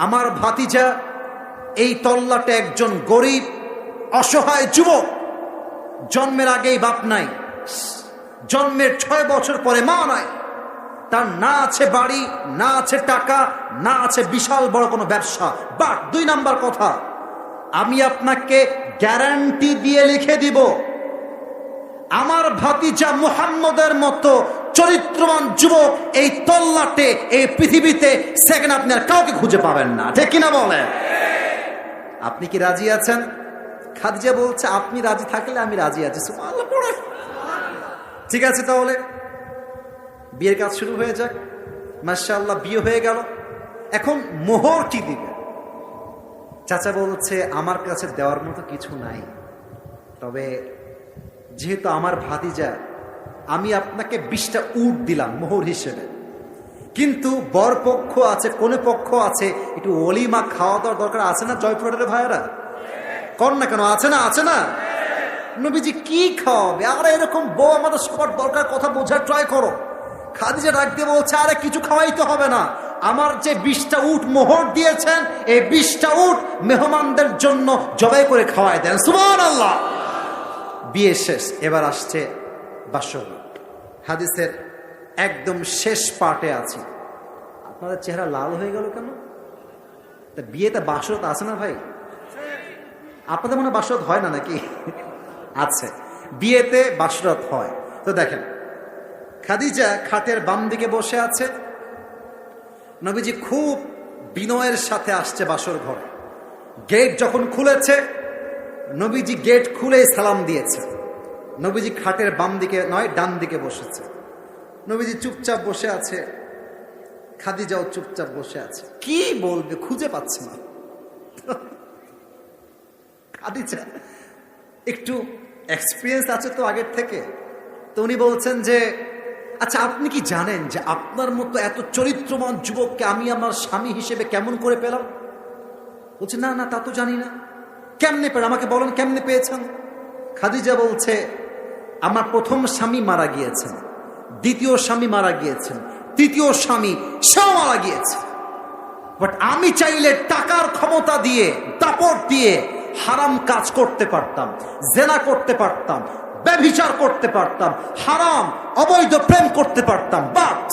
আমার ভাতিজা এই তল্লাটে একজন গরিব অসহায় যুবক, জন্মের আগেই বাপ নাই, জন্মের 6 বছর পরে মা নাই, তার না আছে বাড়ি, না আছে টাকা, না আছে বিশাল বড় কোনো ব্যবসা। বাট 2 নাম্বার কথা, আমি আপনাকে গ্যারান্টি দিয়ে লিখে দিব, আমার ভাতিজা মুহাম্মদের মতো চরিত্রবান যুবক এই তল্লাটে এই পৃথিবীতে সেকেন্ড আপনি আর কাউকে খুঁজে পাবেন না, ঠিক কিনা বলেন? আপনি কি রাজি আছেন? খাদিজা বলছে আপনি রাজি থাকলে আমি রাজি আছি। সুবহানাল্লাহ পড়ে। ঠিক আছে, তাহলে বিয়ের কাজ শুরু হয়ে যাক। মাশাআল্লাহ, বিয়ে হয়ে গেল। এখন মোহর কি দিবে? চাচা বলছে আমার কাছে দেওয়ার মতো কিছু নাই, তবে যেহেতু আমার ভাতিজা, আমি আপনাকে 20টা উট দিলাম মোহর হিসেবে, কিন্তু বর পক্ষ আছে, কোন পক্ষ আছে, একটু ওলিমা খাওয়া দাওয়ার দরকার আছে না? জয়পুরের ভাইয়েরা কর না কেন, আছে না? আছে না? নবীজি কি খাওয়াবে? আরে এরকম বউ আমাদের সবার দরকার, কথা বোঝার ট্রাই করো। খাদিজা ডাক দিয়ে বলছে আরে কিছু খাওয়াইতে হবে না, আমার যে 20টা উট মোহর দিয়েছেন, এই 20টা উট মেহমানদের জন্য জবাই করে খাওয়াই দেন। সুবহানাল্লাহ। বিয়ে শেষ, এবার আসছে বাসররাত। হাদিসের একদম শেষ পার্টে আছি। আপনাদের চেহারা লাল হয়ে গেল কেন? তা বিয়েতে বাসররাত আছে না ভাই? আপনাদের মনে বাসররাত হয় না নাকি? আছে, বিয়েতে বাসররাত হয়। তো দেখেন, খাদিজা খাটের বাম দিকে বসে আছে, নবীজি খুব বিনয়ের সাথে আসছে বাসর ঘরে। গেট যখন খুলেছে, নবীজি গেট খুলেই সালাম দিয়েছে। নবীজি খাটের বাম দিকে নয়, ডান দিকে বসেছে। নবীজি চুপচাপ বসে আছে, খাদিজাও চুপচাপ বসে আছে। কি বলবে খুঁজে পাচ্ছে না। খাদিজা একটু এক্সপিরিয়েন্স আছে তো আগের থেকে, তো উনি বলছেন যে আচ্ছা আপনি কি জানেন যে আপনার মতো এত চরিত্রবান যুবককে আমি আমার স্বামী হিসেবে কেমন করে পেলাম? বলছে না না, তা তো জানি না। কেমনে পেলেন আমাকে বলেন, কেমনে পেয়েছেন? খাদিজা বলছে আমার প্রথম স্বামী মারা গিয়েছেন, দ্বিতীয় স্বামী মারা গিয়েছেন, তৃতীয় স্বামী সেও মারা গিয়েছে, বাট আমি চাইলে টাকার ক্ষমতা দিয়ে, দাপট দিয়ে হারাম কাজ করতে পারতাম, জেনা করতে পারতাম, ব্যভিচার করতে পারতাম, হারাম অবৈধ প্রেম করতে পারতাম, বাট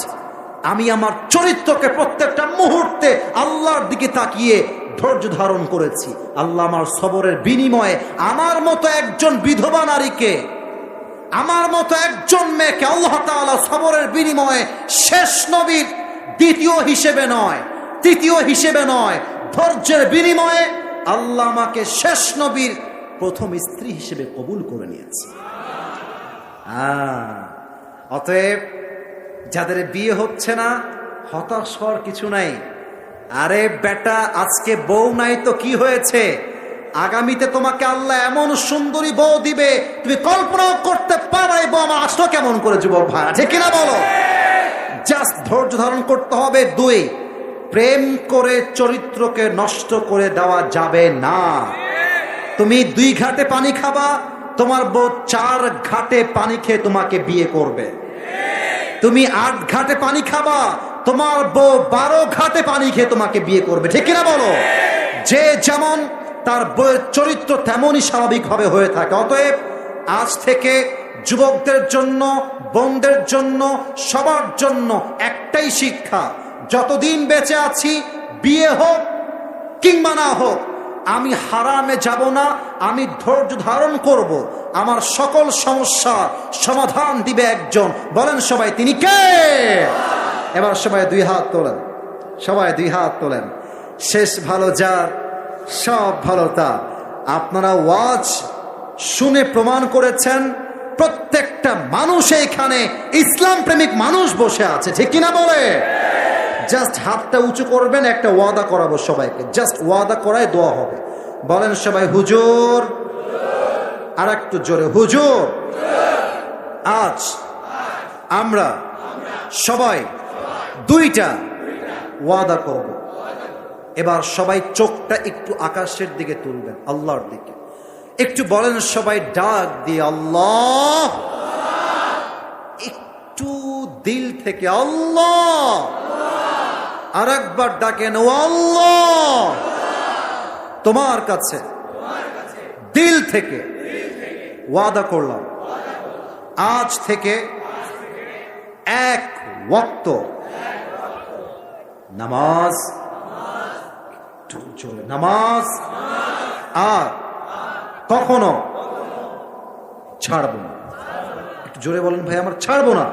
আমি আমার চরিত্রকে প্রত্যেকটা মুহূর্তে আল্লাহর দিকে তাকিয়ে ধৈর্য ধারণ করেছি। আল্লাহ আমার সবরের বিনিময়ে আমার মতো একজন বিধবা নারীকে আমার মতো একজন মেয়েকে আল্লাহ তাআলা সবরের বিনিময়ে শেষ নবীর দ্বিতীয় হিসেবে নয়, তৃতীয় হিসেবে নয়, ধৈর্যের বিনিময়ে আল্লাহ আমাকে শেষ নবীর প্রথম স্ত্রী হিসেবে কবুল করে নিয়েছে। অতএব যাদের বিয়ে হচ্ছে না, হতাশ হওয়ার কিছু নাই। আরে বেটা, আজকে বউ নাই তো কি হয়েছে? আগামীতে তোমাকে আল্লাহ এমন সুন্দরী বউ দিবে, তুমি কল্পনাও করতে পারো এই বউ আমার আসলো কেমন করে। যুবক ভাই, ঠিক কিনা বলো? জাস্ট ধৈর্য ধারণ করতে হবে। 2, প্রেম করে চরিত্রকে নষ্ট করে দেওয়া যাবে না। তুমি 2 ঘাটে পানি খাবা, তোমার বউ 4 ঘাটে পানি খেয়ে তোমাকে বিয়ে করবে। তুমি 8 ঘাটে পানি খাবা, তোমার বউ 12 ঘাটে পানি খেয়ে তোমাকে বিয়ে করবে। ঠিক কিনা বলো? যে যেমন তার বউয়ের চরিত্র তেমনই স্বাভাবিকভাবে হয়ে থাকে। অতএব আজ থেকে যুবকদের জন্য, বোনদের জন্য, সবার জন্য একটাই শিক্ষা, যতদিন বেঁচে আছি, বিয়ে হোক কিংবা না হোক, আমি হারামে যাব না, আমি ধৈর্য ধারণ করব। আমার সকল সমস্যার সমাধান দিবে একজন। বলেন সবাই, তিনি কে? এবার সবাই 2 হাত তোলেন, সবাই 2 হাত তোলেন। শেষ ভালো যার, সব ভালো তার। আপনারা ওয়াজ শুনে প্রমাণ করেছেন প্রত্যেকটা মানুষ এখানে ইসলাম প্রেমিক মানুষ বসে আছে। ঠিক কিনা বলে? জাস্ট হাতটা উঁচু করবেন, একটা ওয়াদা করাবো সবাইকে। জাস্ট ওয়াদা করায় দোয়া হবে। বলেন সবাই, হুজুর। আর একটু জোরে, হুজুর। আজ আমরা সবাই 2টা ওয়াদা করব। এবার সবাই চোখটা একটু আকাশের দিকে তুলবেন, আল্লাহর দিকে। একটু বলেন সবাই ডাক দিয়ে, আল্লাহ। একটু দিল থেকে আল্লাহ। আর একবার ডাকেন, ও আল্লাহ, তোমার কাছে দিল থেকে ওয়াদা করলাম, আজ থেকে 1 ওয়াক্ত নামাজ, নামাজ আর কখনো ছাড়বো না। একটু জোরে বলেন ভাই, আমার ছাড়বো না।